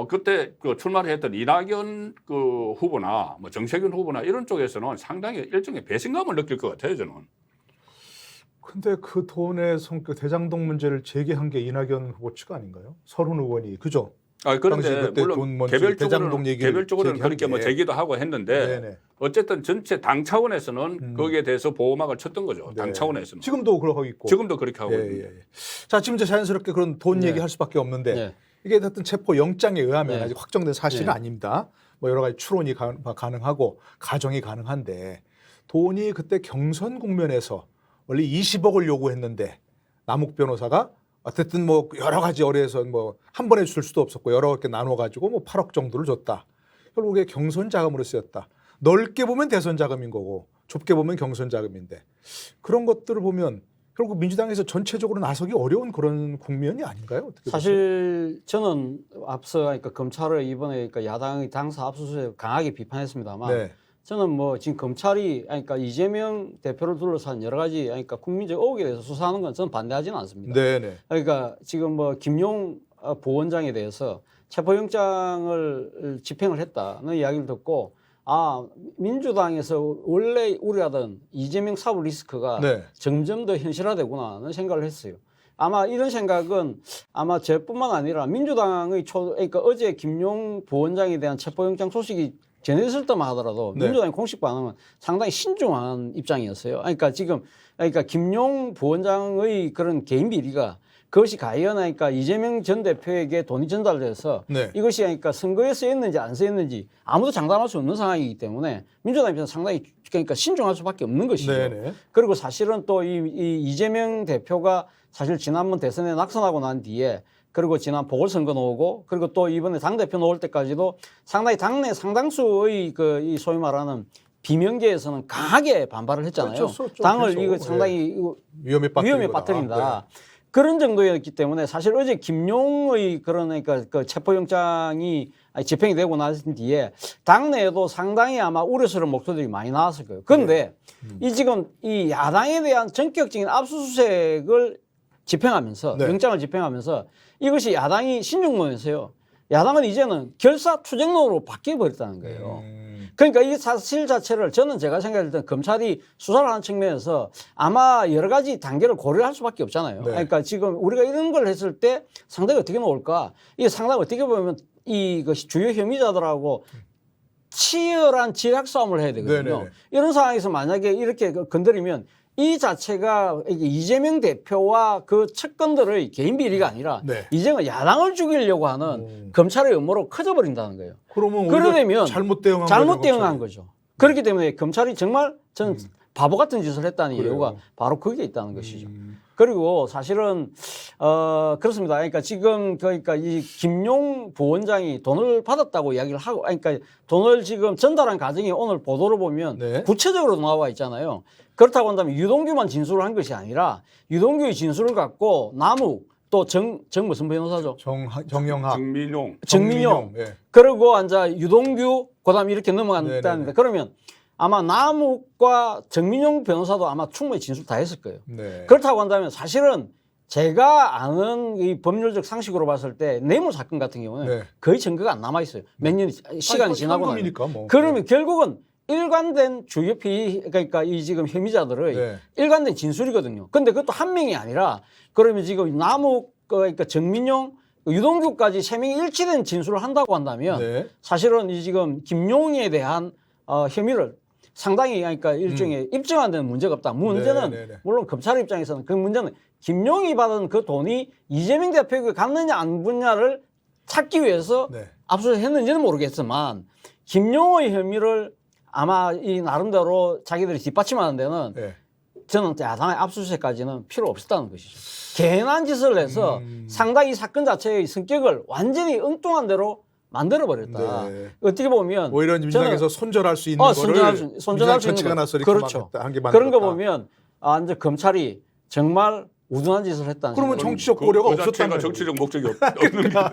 그때 그 출마를 했던 이낙연 그 후보나 뭐 정세균 후보나 이런 쪽에서는 상당히 일종의 배신감을 느낄 것 같아요, 저는. 근데 그 돈의 성격 대장동 문제를 제기한 게 이낙연 후보 측 아닌가요? 서른 의원이 그죠? 아 당시 그런데 그때 돈 물론 먼저 대장동 얘기를 개별적으로는 제기한 그렇게 뭐 게. 제기도 하고 했는데 네네. 어쨌든 전체 당 차원에서는 거기에 대해서 보호막을 쳤던 거죠. 당 네. 차원에서는. 지금도 그러고 있고. 지금도 그렇게 하고 예, 있는 예, 거예요. 예. 자, 지금 이제 자연스럽게 그런 돈 네. 얘기할 수밖에 없는데 네. 이게 하여튼 체포 영장에 의하면 네. 아직 확정된 사실은 네. 아닙니다. 뭐 여러 가지 추론이 가능하고 가정이 가능한데 돈이 그때 경선 국면에서 원래 20억을 요구했는데 남욱 변호사가 어쨌든 뭐 여러 가지 어뢰에서 뭐 한 번에 줄 수도 없었고 여러 개 나눠 가지고 뭐 8억 정도를 줬다. 결국에 경선 자금으로 쓰였다. 넓게 보면 대선 자금인 거고 좁게 보면 경선 자금인데 그런 것들을 보면 결국 민주당에서 전체적으로 나서기 어려운 그런 국면이 아닌가요? 어떻게 보세요? 사실 저는 앞서 그러니까 검찰을 이번에 그러니까 야당의 당사 압수수색 강하게 비판했습니다만 네. 저는 뭐 지금 검찰이 그러니까 이재명 대표를 둘러싼 여러 가지 그러니까 국민적 의혹에 대해서 수사하는 건 저는 반대하지는 않습니다. 네네. 그러니까 지금 뭐 김용 부원장에 대해서 체포영장을 집행을 했다는 이야기를 듣고 민주당에서 원래 우려하던 이재명 사법 리스크가 네. 점점 더 현실화되구나는 생각을 했어요. 아마 이런 생각은 아마 저뿐만 아니라 민주당의 그러니까 어제 김용 부원장에 대한 체포영장 소식이 전해졌을 때만 하더라도 네. 민주당의 공식 반응은 상당히 신중한 입장이었어요. 그러니까 지금 김용 부원장의 그런 개인 비리가 그것이 과연 하니까 이재명 전 대표에게 돈이 전달돼서 네. 이것이 하니까 선거에 쓰였는지 안 쓰였는지 아무도 장담할 수 없는 상황이기 때문에 민주당 입장에서 상당히 그러니까 신중할 수밖에 없는 것이죠. 네네. 그리고 사실은 또 이 이재명 대표가 사실 지난번 대선에 낙선하고 난 뒤에 그리고 지난 보궐선거 나오고 그리고 또 이번에 당대표 나올 때까지도 상당히 당내 상당수의 이 소위 말하는 비명계에서는 강하게 반발을 했잖아요. 그렇죠. 당을 그렇죠. 이거 상당히 이거 위험에 빠뜨린다. 그런 정도였기 때문에 사실 어제 김용의 그러니까 그 체포영장이 집행이 되고 난 뒤에 당내에도 상당히 아마 우려스러운 목소리들이 많이 나왔을 거예요. 그런데 이 지금 이 야당에 대한 전격적인 압수수색을 집행하면서 네. 영장을 집행하면서 이것이 야당이 신중론에서요. 야당은 이제는 결사투쟁론으로 바뀌어 버렸다는 거예요. 그러니까 이 사실 자체를 저는 제가 생각할 때 검찰이 수사를 하는 측면에서 아마 여러 가지 단계를 고려할 수밖에 없잖아요. 네. 그러니까 지금 우리가 이런 걸 했을 때 상당히 어떻게 나올까? 이게 상당히 어떻게 보면 이것이 주요 혐의자들하고 치열한 지략 싸움을 해야 되거든요. 네네네. 이런 상황에서 만약에 이렇게 건드리면 이 자체가 이재명 대표와 그 측근들의 개인 비리가 아니라 네. 이제는 야당을 죽이려고 하는 검찰의 음모로 커져버린다는 거예요. 그러면 그러려면 잘못 대응한 잘못 거죠, 대응한 검찰이. 거죠. 그렇기 때문에 검찰이 정말 저는 바보 같은 짓을 했다는 그래요. 이유가 바로 거기에 있다는 것이죠. 그리고 사실은 그렇습니다. 그러니까 지금 그러니까 이 김용 부원장이 돈을 받았다고 이야기를 하고, 그러니까 돈을 지금 전달한 과정이 오늘 보도를 보면 네. 구체적으로 나와 있잖아요. 그렇다고 한다면 유동규만 진술을 한 것이 아니라 유동규의 진술을 갖고 남욱 또 정 무슨 변호사죠? 정영학, 정민용. 예. 그리고 앉아 유동규 그다음 이렇게 넘어간다는데 네네네. 그러면 아마 남욱과 정민용 변호사도 아마 충분히 진술 다 했을 거예요. 네. 그렇다고 한다면 사실은 제가 아는 이 법률적 상식으로 봤을 때 뇌물 사건 같은 경우는 네. 거의 증거가 안 남아 있어요. 몇 년 시간이 지나고 나면. 현금이니까 뭐. 그러면 결국은 일관된 주요 피 그러니까 이 지금 혐의자들의 네. 일관된 진술이거든요. 근데 그것도 한 명이 아니라 그러면 지금 남욱 그러니까 정민용 유동규까지 세 명이 일치된 진술을 한다고 한다면 네. 사실은 이 지금 김용에 대한 혐의를 상당히 그러니까 일종의 입증하는 데는 문제가 없다. 문제는 네네네. 물론 검찰 입장에서는 그 문제는 김용이 받은 그 돈이 이재명 대표에게 갔느냐 안 갔느냐를 찾기 위해서 네. 압수했는지는 모르겠지만 김용의 혐의를 아마 이 나름대로 자기들이 뒷받침하는 데는 네. 저는 야당의 압수수색까지는 필요 없었다는 것이죠. 괜한 짓을 해서 상당히 이 사건 자체의 성격을 완전히 엉뚱한 대로 만들어버렸다. 네. 어떻게 보면 오히려 민주당에서 손절할 수 있는 거를 손절할 수 있는 전체가 거. 나서 이렇게 그렇죠. 한게 그런 거 보면 이제 검찰이 정말 우둔한 짓을 했다는 그러면 생각이 정치적 고려가 그 자체가 없었다는 정치적 목적이 그러니까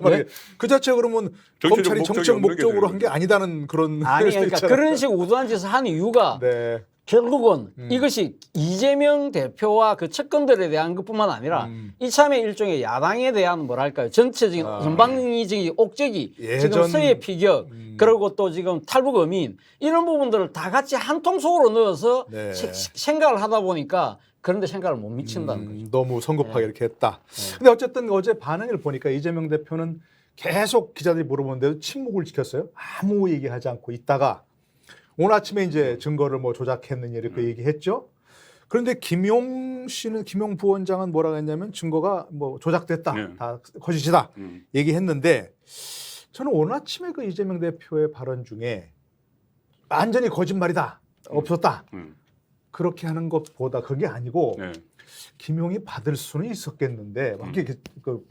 네? 그 자체 그러면 정치적 검찰이 목적이 정치적 없는 게 목적으로 되는 한 게 아니다는 그런 아니 수도 그러니까 있잖아요. 그런 식으로 우둔한 짓을 한 이유가 네. 결국은 이것이 이재명 대표와 그 측근들에 대한 것뿐만 아니라 이참에 일종의 야당에 대한 뭐랄까요 전체적인 전방위적인 옥죄기 지금 서해 피격 그리고 또 지금 탈북 어민 이런 부분들을 다 같이 한 통 속으로 넣어서 네. 생각을 하다 보니까 그런데 생각을 못 미친다는 거죠. 너무 성급하게 네. 이렇게 했다. 근데 어쨌든 어제 반응을 보니까 이재명 대표는 계속 기자들이 물어보는데도 침묵을 지켰어요. 아무 얘기하지 않고 있다가 오늘 아침에 이제 증거를 뭐 조작했느냐 이렇게 얘기했죠. 그런데 김용 부원장은 뭐라고 했냐면 증거가 뭐 조작됐다. 네. 다 거짓이다. 얘기했는데 저는 오늘 아침에 그 이재명 대표의 발언 중에 완전히 거짓말이다. 없었다. 그렇게 하는 것보다 그게 아니고 네. 김용이 받을 수는 있었겠는데 막 이렇게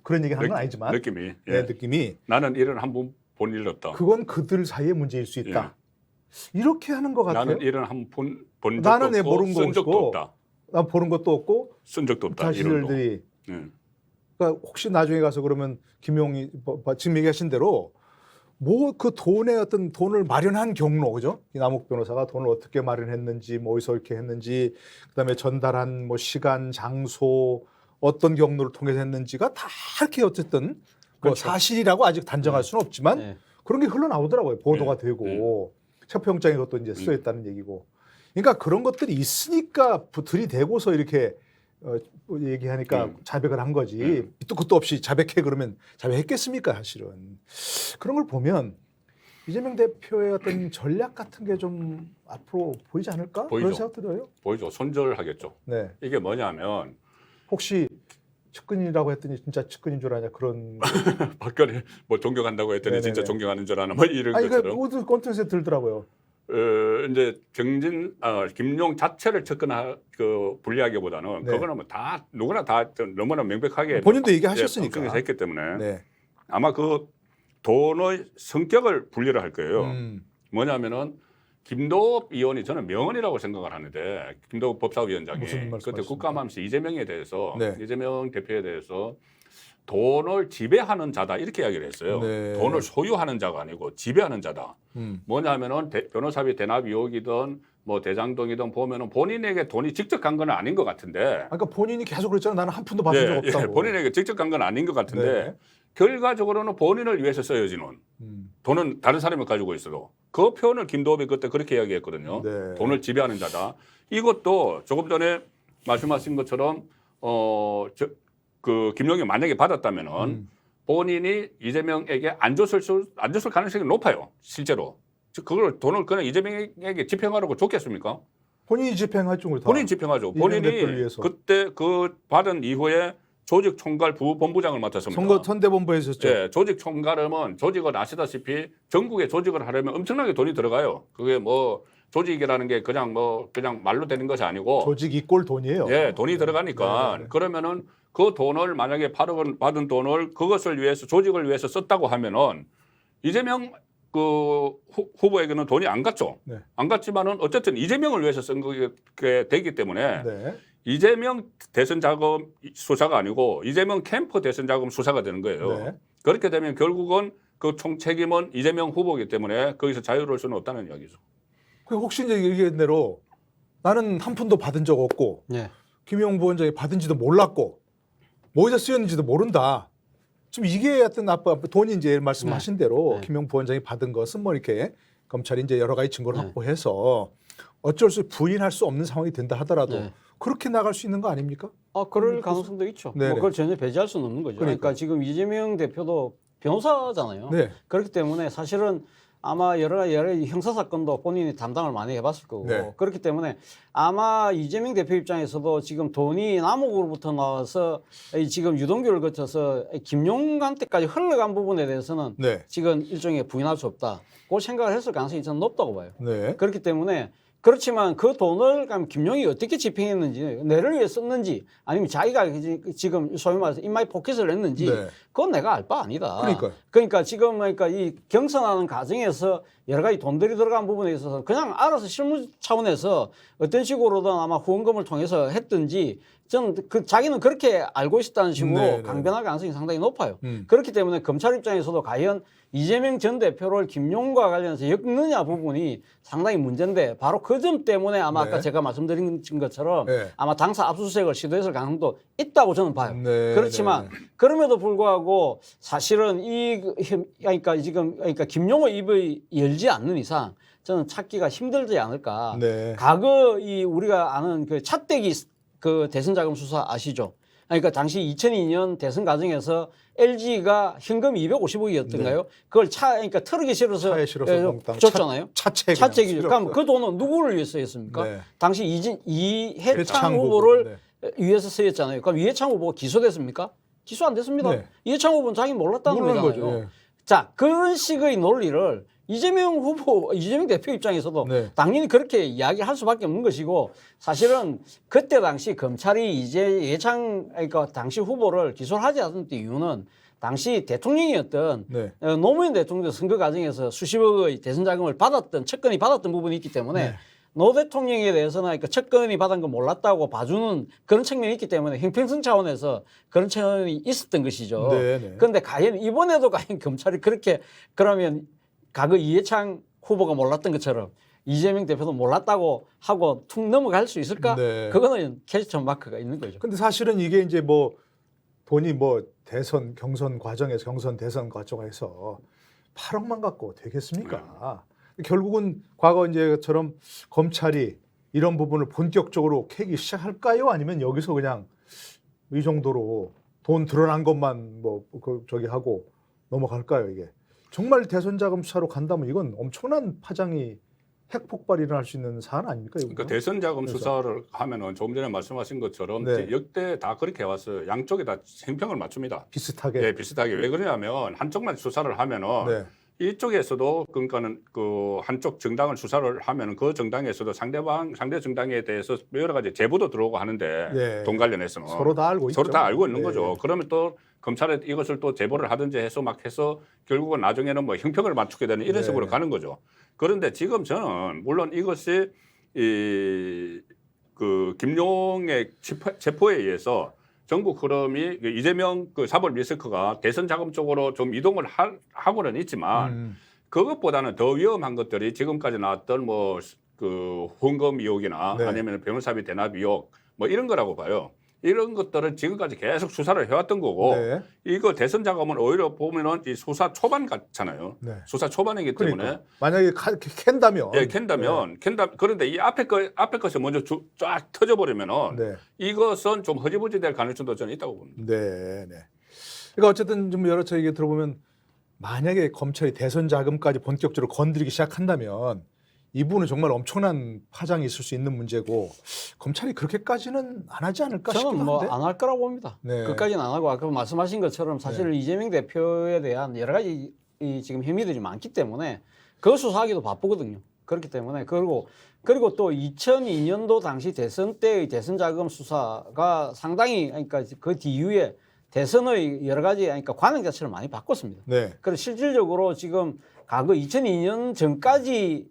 그런 얘기 하는 건 아니지만 느낌이 네, 느낌이 나는 이런 한 번 본 일 없다. 그건 그들 사이의 문제일 수 있다. 이렇게 하는 것 같아요. 나는 이런 한 번 본 적도 나는 없고 모르는 쓴 적도 거고 없다. 나 보는 것도 없고 쓴 적도 없다. 이런도. 자신들이 네. 그러니까 혹시 나중에 가서 그러면 김용이 지금 얘기하신 대로 뭐 그 돈의 어떤 돈을 마련한 경로 그죠? 이 남욱 변호사가 돈을 어떻게 마련했는지 뭐 어디서 이렇게 했는지 그다음에 전달한 뭐 시간 장소 어떤 경로를 통해서 했는지가 다 이렇게 어쨌든 뭐 그렇죠. 사실이라고 아직 단정할 수는 없지만 네. 그런 게 흘러나오더라고요. 보도가 되고 체포영장에 그것도 이제 쓰여있다는 얘기고. 그러니까 그런 것들이 있으니까 들이대고서 이렇게 얘기하니까 자백을 한 거지. 또 그것도 없이 자백해 그러면 자백했겠습니까 사실은. 그런 걸 보면 이재명 대표의 어떤 전략 같은 게 좀 앞으로 보이지 않을까? 보이죠. 그런 생각 들어요. 보이죠. 손절하겠죠. 네. 이게 뭐냐면 혹시 측근이라고 했더니 진짜 측근인 줄 아냐 그런. 박근혜 뭐 존경한다고 했더니 네네네. 진짜 존경하는 줄 아나 뭐 이런 아니 그 것처럼. 모두 콘텐츠에 들더라고요. 이제 김용 자체를 측근하 그 분리하기보다는 네. 그거는 뭐 다 누구나 다 너무나 명백하게 본인도 얘기하셨으니까. 방송에서 했기 때문에 네. 아마 그 돈의 성격을 분리를 할 거예요. 뭐냐면은 김도읍 의원이 저는 명언이라고 생각을 하는데 김도읍 법사위원장이 무슨 그때 말씀하십니까? 국감하면서 이재명에 대해서 네. 이재명 대표에 대해서 돈을 지배하는 자다 이렇게 이야기를 했어요. 네. 돈을 소유하는 자가 아니고 지배하는 자다. 뭐냐면은 변호사비 대납 의혹이든 뭐 대장동이든 보면은 본인에게 돈이 직접 간 건 아닌 것 같은데. 아까 본인이 계속 그랬잖아. 나는 한 푼도 받은 적 없다고. 본인에게 직접 간 건 아닌 것 같은데 네. 결과적으로는 본인을 위해서 쓰여지는 돈은 다른 사람이 가지고 있어도 그 표현을 김도읍이 그때 그렇게 이야기했거든요. 네. 돈을 지배하는 자다. 이것도 조금 전에 말씀하신 것처럼 그 김용이 만약에 받았다면은 본인이 이재명에게 안 줬을 가능성이 높아요. 실제로. 즉 그걸 돈을 그냥 이재명에게 집행하라고 줬겠습니까? 본인이 집행하죠. 다. 본인 집행하죠. 이재명 대표를 본인이 위해서. 그때 그 받은 이후에 조직 총괄 부본부장을 맡았습니다. 선거 선대본부에 있었죠. 예, 조직 총괄하면 조직을 아시다시피 전국에 조직을 하려면 엄청나게 돈이 들어가요. 그게 뭐 조직이라는 게 그냥 말로 되는 것이 아니고 조직 이꼴 돈이에요. 예, 돈이 들어가니까 네. 그러면은 그 돈을 만약에 8억 원 받은 돈을 그것을 위해서 조직을 위해서 썼다고 하면은 이재명 그 후보에게는 돈이 안 갔죠. 네. 안 갔지만은 어쨌든 이재명을 위해서 쓴 게 되기 때문에 네. 이재명 대선 자금 수사가 아니고 이재명 캠프 대선 자금 수사가 되는 거예요. 네. 그렇게 되면 결국은 그 총책임은 이재명 후보이기 때문에 거기서 자유로울 수는 없다는 이야기죠. 그 혹시 이제 얘기한 대로 나는 한 푼도 받은 적 없고 네. 김용 부원장이 받은지도 몰랐고 뭐에서 쓰였는지도 모른다. 지금 이게 어떤 돈이 이제 말씀하신 대로 네. 김용 부원장이 받은 것은 뭐 이렇게 검찰이 이제 여러 가지 증거를 네. 확보해서 어쩔 수 부인할 수 없는 상황이 된다 하더라도 네. 그렇게 나갈 수 있는 거 아닙니까? 그럴 가능성도 있죠. 네네. 뭐 그걸 전혀 배제할 수는 없는 거죠. 그러니까. 그러니까 지금 이재명 대표도 변호사잖아요. 네. 그렇기 때문에 사실은 아마 여러 형사 사건도 본인이 담당을 많이 해봤을 거고 네. 그렇기 때문에 아마 이재명 대표 입장에서도 지금 돈이 남욱으로부터 나와서 이 지금 유동규를 거쳐서 김용한테까지 흘러간 부분에 대해서는 네. 지금 일종의 부인할 수 없다. 그 생각을 했을 가능성이 저는 높다고 봐요. 네. 그렇기 때문에 그렇지만 그 돈을 그럼 김용이 어떻게 집행했는지, 내를 위해 썼는지, 아니면 자기가 지금 소위 말해서 인마이 포켓을 냈는지, 네. 그건 내가 알 바 아니다. 그러니까요. 지금 이 경선하는 과정에서 여러 가지 돈들이 들어간 부분에 있어서 그냥 알아서 실무 차원에서 어떤 식으로든 아마 후원금을 통해서 했든지, 저는 자기는 그렇게 알고 있었다는 식으로 네, 네. 강변할 가능성이 상당히 높아요. 음. 그렇기 때문에 검찰 입장에서도 과연 이재명 전 대표를 김용과 관련해서 엮느냐 부분이 상당히 문제인데 바로 그 점 때문에 아마 네. 아까 제가 말씀드린 것처럼 네. 아마 당사 압수수색을 시도했을 가능성도 있다고 저는 봐요. 네, 그렇지만 네. 그럼에도 불구하고 사실은 그러니까 김용의 입을 열지 않는 이상 저는 찾기가 힘들지 않을까. 네. 과거 우리가 아는 그 차떼기 그 대선 자금 수사 아시죠? 그러니까 당시 2002년 대선 과정에서 LG가 현금 250억이었던가요? 그걸 그러니까 트럭에 실어서 차에 실어서 몽땅 줬잖아요. 차체 차책이죠. 그럼 그 돈은 누구를 위해서 쓰였습니까? 네. 당시 이해창 이해창 후보를 후보, 위해서 쓰였잖아요. 그럼 이해창 후보가 기소됐습니까? 기소 안 됐습니다. 네. 이해창 후보는 자기 몰랐다는 모르는 거잖아요. 거죠. 예. 자, 그런 식의 논리를 이재명 대표 입장에서도 네. 당연히 그렇게 이야기할 수밖에 없는 것이고 사실은 그때 당시 검찰이 그러니까 당시 후보를 기소를 하지 않았던 이유는 당시 대통령이었던 네. 노무현 대통령 선거 과정에서 수십억의 대선 자금을 측근이 받았던 부분이 있기 때문에 네. 노 대통령에 대해서는 그러니까 측근이 받은 거 몰랐다고 봐주는 그런 측면이 있기 때문에 형평성 차원에서 그런 측면이 있었던 것이죠. 네, 네. 그런데 과연 이번에도 과연 검찰이 그렇게 그러면 과거 이해창 후보가 몰랐던 것처럼 이재명 대표도 몰랐다고 하고 툭 넘어갈 수 있을까? 네. 그거는 퀘스천 마크가 있는 거죠. 근데 사실은 이게 이제 뭐 돈이 뭐 경선 대선 과정에서 8억만 갖고 되겠습니까? 결국은 과거 이제처럼 검찰이 이런 부분을 본격적으로 캐기 시작할까요? 아니면 여기서 그냥 이 정도로 돈 드러난 것만 하고 넘어갈까요? 이게 정말 대선 자금 수사로 간다면 이건 엄청난 파장이 핵 폭발이 일어날 수 있는 사안 아닙니까? 이거? 그러니까 대선 자금 그래서. 수사를 하면은 조금 전에 말씀하신 것처럼 네. 역대 다 그렇게 해왔어요. 양쪽에 다 생평을 맞춥니다. 비슷하게. 예, 비슷하게. 왜 그러냐면 한쪽만 수사를 하면은 네. 이쪽에서도 그러니까는 그 한쪽 정당을 수사를 하면은 그 정당에서도 상대 정당에 대해서 여러 가지 제보도 들어오고 하는데 네. 돈 관련해서는 서로 다 알고 있죠. 서로 다 알고 있는 네. 거죠. 그러면 또 검찰에 이것을 또 제보를 하든지 해서 막 해서 결국은 나중에는 뭐 형평을 맞추게 되는 이런 네. 식으로 가는 거죠. 그런데 지금 저는 물론 이것이 그 김용의 체포에 의해서 전국 흐름이 이재명 그 사법 리스크가 대선 자금 쪽으로 좀 이동을 하고는 있지만 그것보다는 더 위험한 것들이 지금까지 나왔던 뭐 그 후원금 의혹이나 네. 아니면 변호사비 대납 의혹 뭐 이런 거라고 봐요. 이런 것들은 지금까지 계속 수사를 해왔던 거고 네. 이거 대선 자금은 오히려 보면은 이 수사 초반 같잖아요. 네. 수사 초반이기 때문에 그러니까 만약에 캔다면 예, 캔다면 그런데 이 앞에 것이 먼저 쫙 터져버리면은 네. 이것은 좀 허지부지 될 가능성도 저는 있다고 봅니다. 네, 네. 그러니까 어쨌든 좀 여러 차례 얘기 들어보면 만약에 검찰이 대선 자금까지 본격적으로 건드리기 시작한다면 이 부분은 정말 엄청난 파장이 있을 수 있는 문제고 검찰이 그렇게까지는 안 하지 않을까 싶긴 저는 뭐 한데. 안 할 거라고 봅니다. 네. 그까지는 안 하고 아까 말씀하신 것처럼 사실 이재명 대표에 대한 여러 가지 이 지금 혐의들이 많기 때문에 그 수사하기도 바쁘거든요. 그렇기 때문에 그리고 또 2002년도 당시 대선 때의 대선 자금 수사가 상당히 그러니까 그 뒤이후에 대선의 여러 가지 그러니까 관행 자체를 많이 바꿨습니다. 네. 그래서 실질적으로 지금 과거 2002년 전까지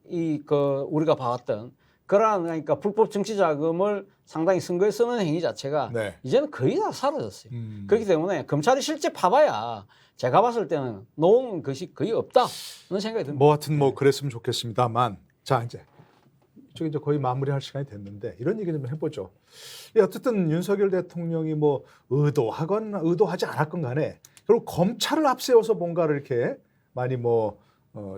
우리가 봐왔던 그러한 그러니까 불법 정치 자금을 상당히 선거에 쓰는 행위 자체가 네. 이제는 거의 다 사라졌어요. 그렇기 때문에 검찰이 실제 파봐야 제가 봤을 때는 놓은 것이 거의 없다는 생각이 듭니다. 뭐 하여튼 뭐 그랬으면 좋겠습니다만 자 이제 이쪽에 이제 거의 마무리할 시간이 됐는데 이런 얘기 좀 해보죠. 예, 어쨌든 윤석열 대통령이 뭐 의도하건 의도하지 않았건 간에 결국 검찰을 앞세워서 뭔가를 이렇게 많이 뭐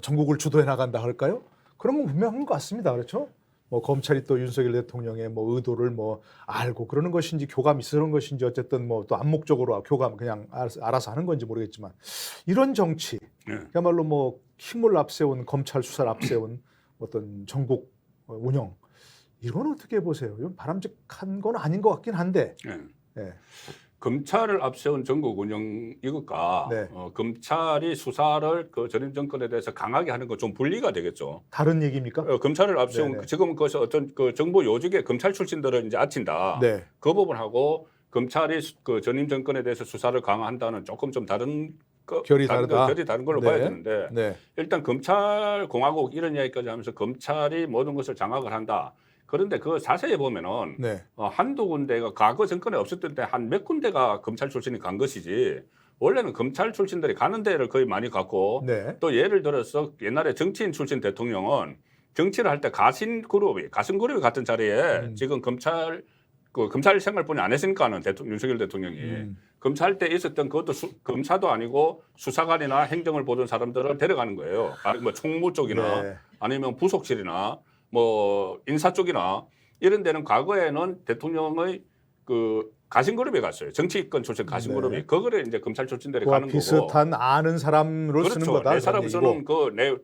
전국을 주도해 나간다 할까요? 그런 건 분명한 것 같습니다. 그렇죠? 뭐 검찰이 또 윤석열 대통령의 뭐 의도를 뭐 알고 그러는 것인지 교감이 있으는 것인지 어쨌든 뭐 또 암묵적으로 교감 그냥 알아서 하는 건지 모르겠지만 이런 정치 그야말로 뭐 힘을 앞세운 검찰 수사를 앞세운 어떤 전국 운영 이건 어떻게 보세요? 이건 바람직한 건 아닌 것 같긴 한데. 네. 네. 검찰을 앞세운 전국 운영 이것과 네. 검찰이 수사를 그 전임 정권에 대해서 강하게 하는 건 좀 분리가 되겠죠. 다른 얘기입니까? 검찰을 앞세운 네네. 지금 그것이 어떤 그 정부 요직의 검찰 출신들을 이제 아친다. 네. 그 부분하고 검찰이 그 전임 정권에 대해서 수사를 강화한다는 조금 좀 다른 결이 다르다. 결이 다른 걸로 네. 봐야 되는데 네. 일단 검찰 공화국 이런 이야기까지 하면서 검찰이 모든 것을 장악을 한다. 그런데 그 자세히 보면은 네. 한두 군데가 과거 정권에 없었던 때 한 몇 군데가 검찰 출신이 간 것이지 원래는 검찰 출신들이 가는 데를 거의 많이 갔고 네. 또 예를 들어서 옛날에 정치인 출신 대통령은 정치를 할 때 가신그룹이 같은 자리에 지금 검찰 생활뿐이 안 했으니까는 윤석열 대통령이 검찰 때 있었던 그것도 검사도 아니고 수사관이나 행정을 보던 사람들을 데려가는 거예요. 뭐 총무 쪽이나 네. 아니면 부속실이나 뭐 인사 쪽이나 이런 데는 과거에는 대통령의 그 가신그룹에 갔어요. 정치권 출신 가신그룹이. 네. 그거를 이제 검찰 출신들이 그와 가는 거고. 비슷한 아는 사람으로 쓰는 그렇죠. 거다. 내 사람 쓰는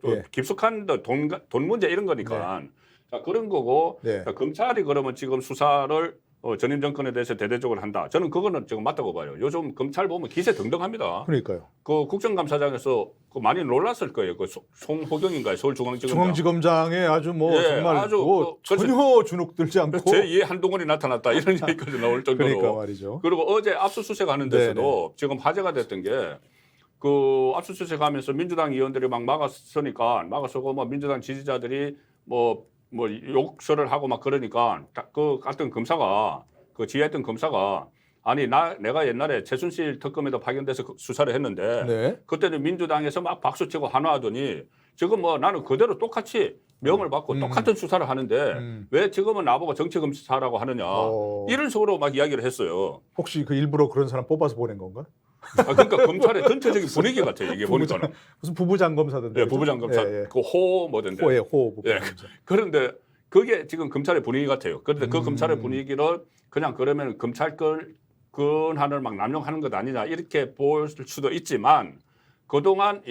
예. 깊숙한 돈 문제 이런 거니까. 자, 그런 거고. 네. 자, 검찰이 그러면 지금 수사를 전임 정권에 대해서 대대적으로 한다. 저는 그거는 지금 맞다고 봐요. 요즘 검찰 보면 기세 등등합니다. 그러니까요. 그 국정감사장에서 그 많이 놀랐을 거예요. 그 송호경인가요? 서울중앙지검장. 중앙지검장에 아주 뭐 예, 정말 아주 뭐 그래서 전혀 주눅들지 않고 제2의 한동훈이 나타났다 이런 얘기까지 나올 정도로. 그러니까 말이죠. 그리고 어제 압수수색 하는 데서도 지금 화제가 됐던 게 그 압수수색 하면서 민주당 의원들이 막 막아서고 뭐 민주당 지지자들이 뭐 욕설을 하고 막 그러니까 그 같은 검사가 그 지휘했던 검사가 아니 내가 옛날에 최순실 특검에도 파견돼서 수사를 했는데 네. 그때는 민주당에서 막 박수치고 환호하더니 지금 뭐 나는 그대로 똑같이 명을 받고 똑같은 수사를 하는데 왜 지금은 나보고 정치검사라고 하느냐 이런 식으로 막 이야기를 했어요. 혹시 그 일부러 그런 사람 뽑아서 보낸 건가? 그러니까 검찰의 전체적인 분위기 같아요. 이게 보니까는. 무슨 부부장 검사던데. 예, 부부장 검사. 예. 호 뭐던데. 호에 호 부부장 예. 검사. 그런데 그게 지금 검찰의 분위기 같아요. 그런데 그 검찰의 분위기를 그냥 그러면 검찰 권한을 막 남용하는 것 아니냐 이렇게 볼 수도 있지만 그동안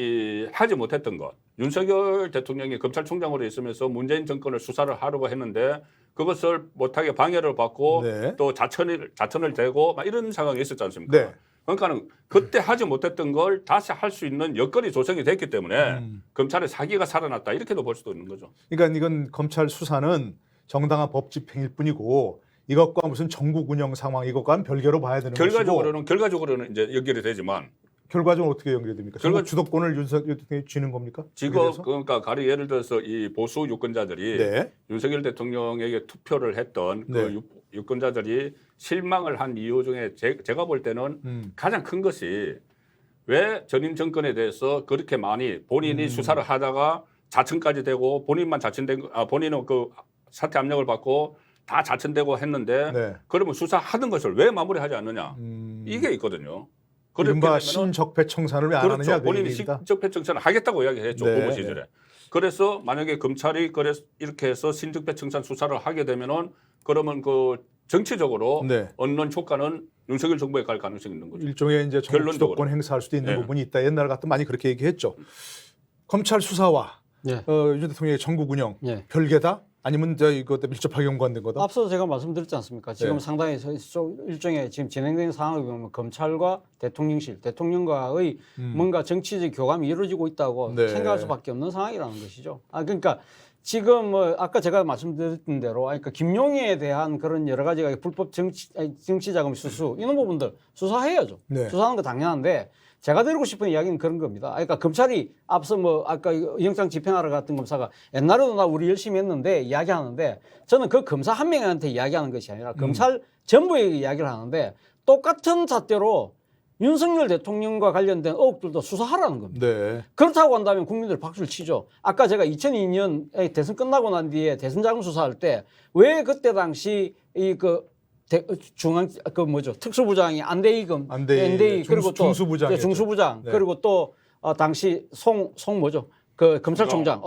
하지 못했던 것 윤석열 대통령이 검찰총장으로 있으면서 문재인 정권을 수사를 하려고 했는데 그것을 못하게 방해를 받고 네. 또 자천을 대고 막 이런 상황이 있었지 않습니까? 네. 그러니까는 그때 하지 못했던 걸 다시 할 수 있는 여건이 조성이 됐기 때문에 검찰의 사기가 살아났다 이렇게도 볼 수도 있는 거죠. 그러니까 이건 검찰 수사는 정당한 법 집행일 뿐이고 이것과 무슨 전국 운영 상황 이것과는 별개로 봐야 되는 것이고 결과적으로는 이제 연결이 되지만 결과적으로 어떻게 연결이 됩니까? 결과- 전국 주도권을 윤석열 대통령이 쥐는 겁니까? 지금 그래서? 그러니까 가령 예를 들어서 이 보수 유권자들이 네. 윤석열 대통령에게 투표를 했던 네. 그 유권자들이 실망을 한 이유 중에 제가 볼 때는 가장 큰 것이 왜 전임 정권에 대해서 그렇게 많이 본인이 수사를 하다가 자천까지 되고 본인만 본인은 그 사퇴 압력을 받고 다 자천되고 했는데 네. 그러면 수사하던 것을 왜 마무리하지 않느냐 이게 있거든요. 그렇게 이른바 되면은 신적폐 청산을 왜 안 그렇죠. 하느냐 그 본인이 얘기입니다. 신적폐 청산을 하겠다고 이야기했죠. 네, 후보 시절에. 그래서 만약에 검찰이 이렇게 해서 신적폐 청산 수사를 하게 되면은 그러면 그 정치적으로 네. 얻는 효과는 윤석열 정부에 갈 가능성이 있는 거죠. 일종의 이제 전국 결론적으로. 주도권 행사할 수도 있는 네. 부분이 있다. 옛날 같으면 많이 그렇게 얘기했죠. 검찰 수사와 네. 윤 대통령의 전국 운영 네. 별개다? 아니면 이거 밀접하게 연관된 거다? 앞서 제가 말씀드렸지 않습니까? 지금 네. 상당히 일종의 지금 진행되는 상황을 보면 검찰과 대통령실, 대통령과의 뭔가 정치적 교감이 이루어지고 있다고 네. 생각할 수밖에 없는 상황이라는 것이죠. 그러니까 지금 뭐 아까 제가 말씀드렸던 대로 그러니까 김용희에 대한 그런 여러 가지가 불법 정치자금 수수 이런 부분들 수사해야죠. 네. 수사하는 거 당연한데 제가 드리고 싶은 이야기는 그런 겁니다. 그러니까 검찰이 앞서 뭐 아까 영장 집행하러 갔던 검사가 옛날에도 나 우리 열심히 했는데 이야기하는데 저는 그 검사 한 명한테 이야기하는 것이 아니라 검찰 전부에게 이야기를 하는데 똑같은 잣대로 윤석열 대통령과 관련된 의혹들도 수사하라는 겁니다. 네. 그렇다고 한다면 국민들 박수를 치죠. 아까 제가 2002년 대선 끝나고 난 뒤에 대선 자금 수사할 때 왜 그때 당시 중앙 특수부장이 안대희금 안대희, 그리고 또 중수부장이었죠. 중수부장 네. 그리고 또 당시 송 그 검찰총장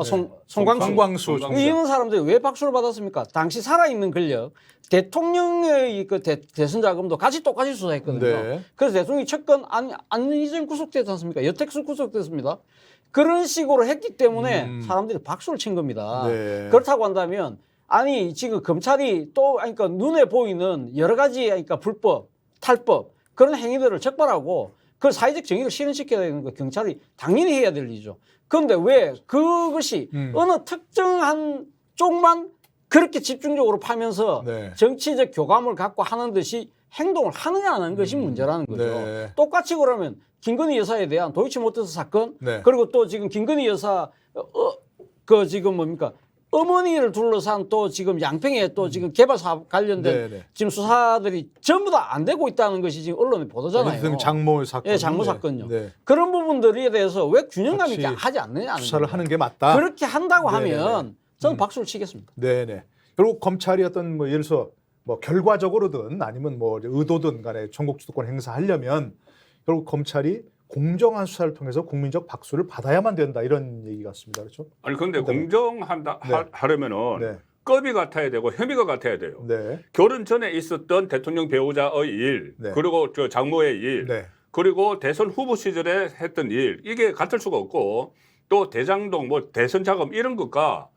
송광수 송광수 이런 사람들이 왜 박수를 받았습니까? 당시 살아있는 권력 대통령의 그 대선 자금도 같이 똑같이 수사했거든요. 네. 그래서 대통령이 첫건 안희정 구속됐지 않습니까? 여택수 구속됐습니다. 그런 식으로 했기 때문에 사람들이 박수를 친 겁니다. 네. 그렇다고 한다면 아니 지금 검찰이 또 그러니까 눈에 보이는 여러 가지 그러니까 불법, 탈법 그런 행위들을 적발하고 그 사회적 정의를 실현시켜야 되는 거 경찰이 당연히 해야 될 일이죠. 그런데 왜 그것이 어느 특정한 쪽만 그렇게 집중적으로 파면서 네. 정치적 교감을 갖고 하는 듯이 행동을 하느냐 하는 것이 문제라는 거죠. 네. 똑같이 그러면 김건희 여사에 대한 도이치모터스 사건 네. 그리고 또 지금 김건희 여사 그 지금 뭡니까 어머니를 둘러싼 또 지금 양평에 또 지금 개발 사업 관련된 네. 지금 수사들이 전부 다 안 되고 있다는 것이 지금 언론에 보도잖아요. 장모 사건. 예, 장모 사건요. 네. 그런 부분들에 대해서 왜 균형감 있게 같이 하지 않느냐 수사를 하는 게 맞다. 그렇게 한다고 네네네. 하면 저는 박수를 치겠습니다. 네네. 결국 검찰이 어떤 뭐 예를 들어서 뭐 결과적으로든 아니면 뭐 의도든 간에 전국 주도권 행사하려면 결국 검찰이 공정한 수사를 통해서 국민적 박수를 받아야만 된다 이런 얘기 같습니다. 그렇죠? 아니 근데 하려면은 네. 급이 같아야 되고 혐의가 같아야 돼요. 네. 결혼 전에 있었던 대통령 배우자의 일, 네. 그리고 저 장모의 일, 네. 그리고 대선 후보 시절에 했던 일 이게 같을 수가 없고 또 대장동 뭐 대선 자금 이런 것과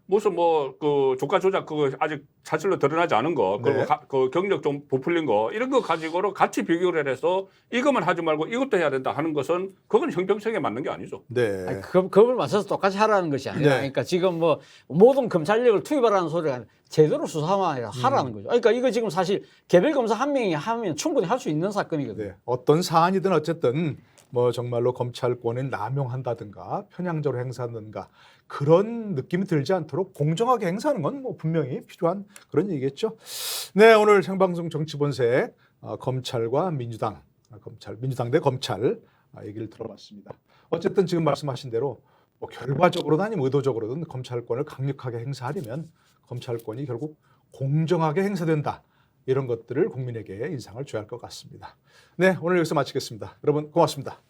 무슨 뭐 그 주가 조작 그거 아직 사실로 드러나지 않은 거 그리고 네. 그 경력 좀 부풀린 거 이런 거 가지고로 같이 비교를 해서 이것만 하지 말고 이것도 해야 된다 하는 것은 그건 형평성에 맞는 게 아니죠. 네. 아니, 겁을 맞춰서 똑같이 하라는 것이 아니라 네. 그러니까 지금 뭐 모든 검찰력을 투입하라는 소리가 아니라 제대로 수사만 아니라 하라는 거죠. 그러니까 이거 지금 사실 개별 검사 한 명이 하면 충분히 할 수 있는 사건이거든요. 네. 어떤 사안이든 어쨌든 뭐 정말로 검찰권을 남용한다든가 편향적으로 행사하든가 그런 느낌이 들지 않도록 공정하게 행사하는 건 뭐 분명히 필요한 그런 얘기겠죠. 네, 오늘 생방송 정치본색 검찰과 민주당, 민주당 대 검찰 얘기를 들어봤습니다. 어쨌든 지금 말씀하신 대로 뭐 결과적으로든 아니면 의도적으로든 검찰권을 강력하게 행사하려면 검찰권이 결국 공정하게 행사된다. 이런 것들을 국민에게 인상을 줘야 할 것 같습니다. 네, 오늘 여기서 마치겠습니다. 여러분 고맙습니다.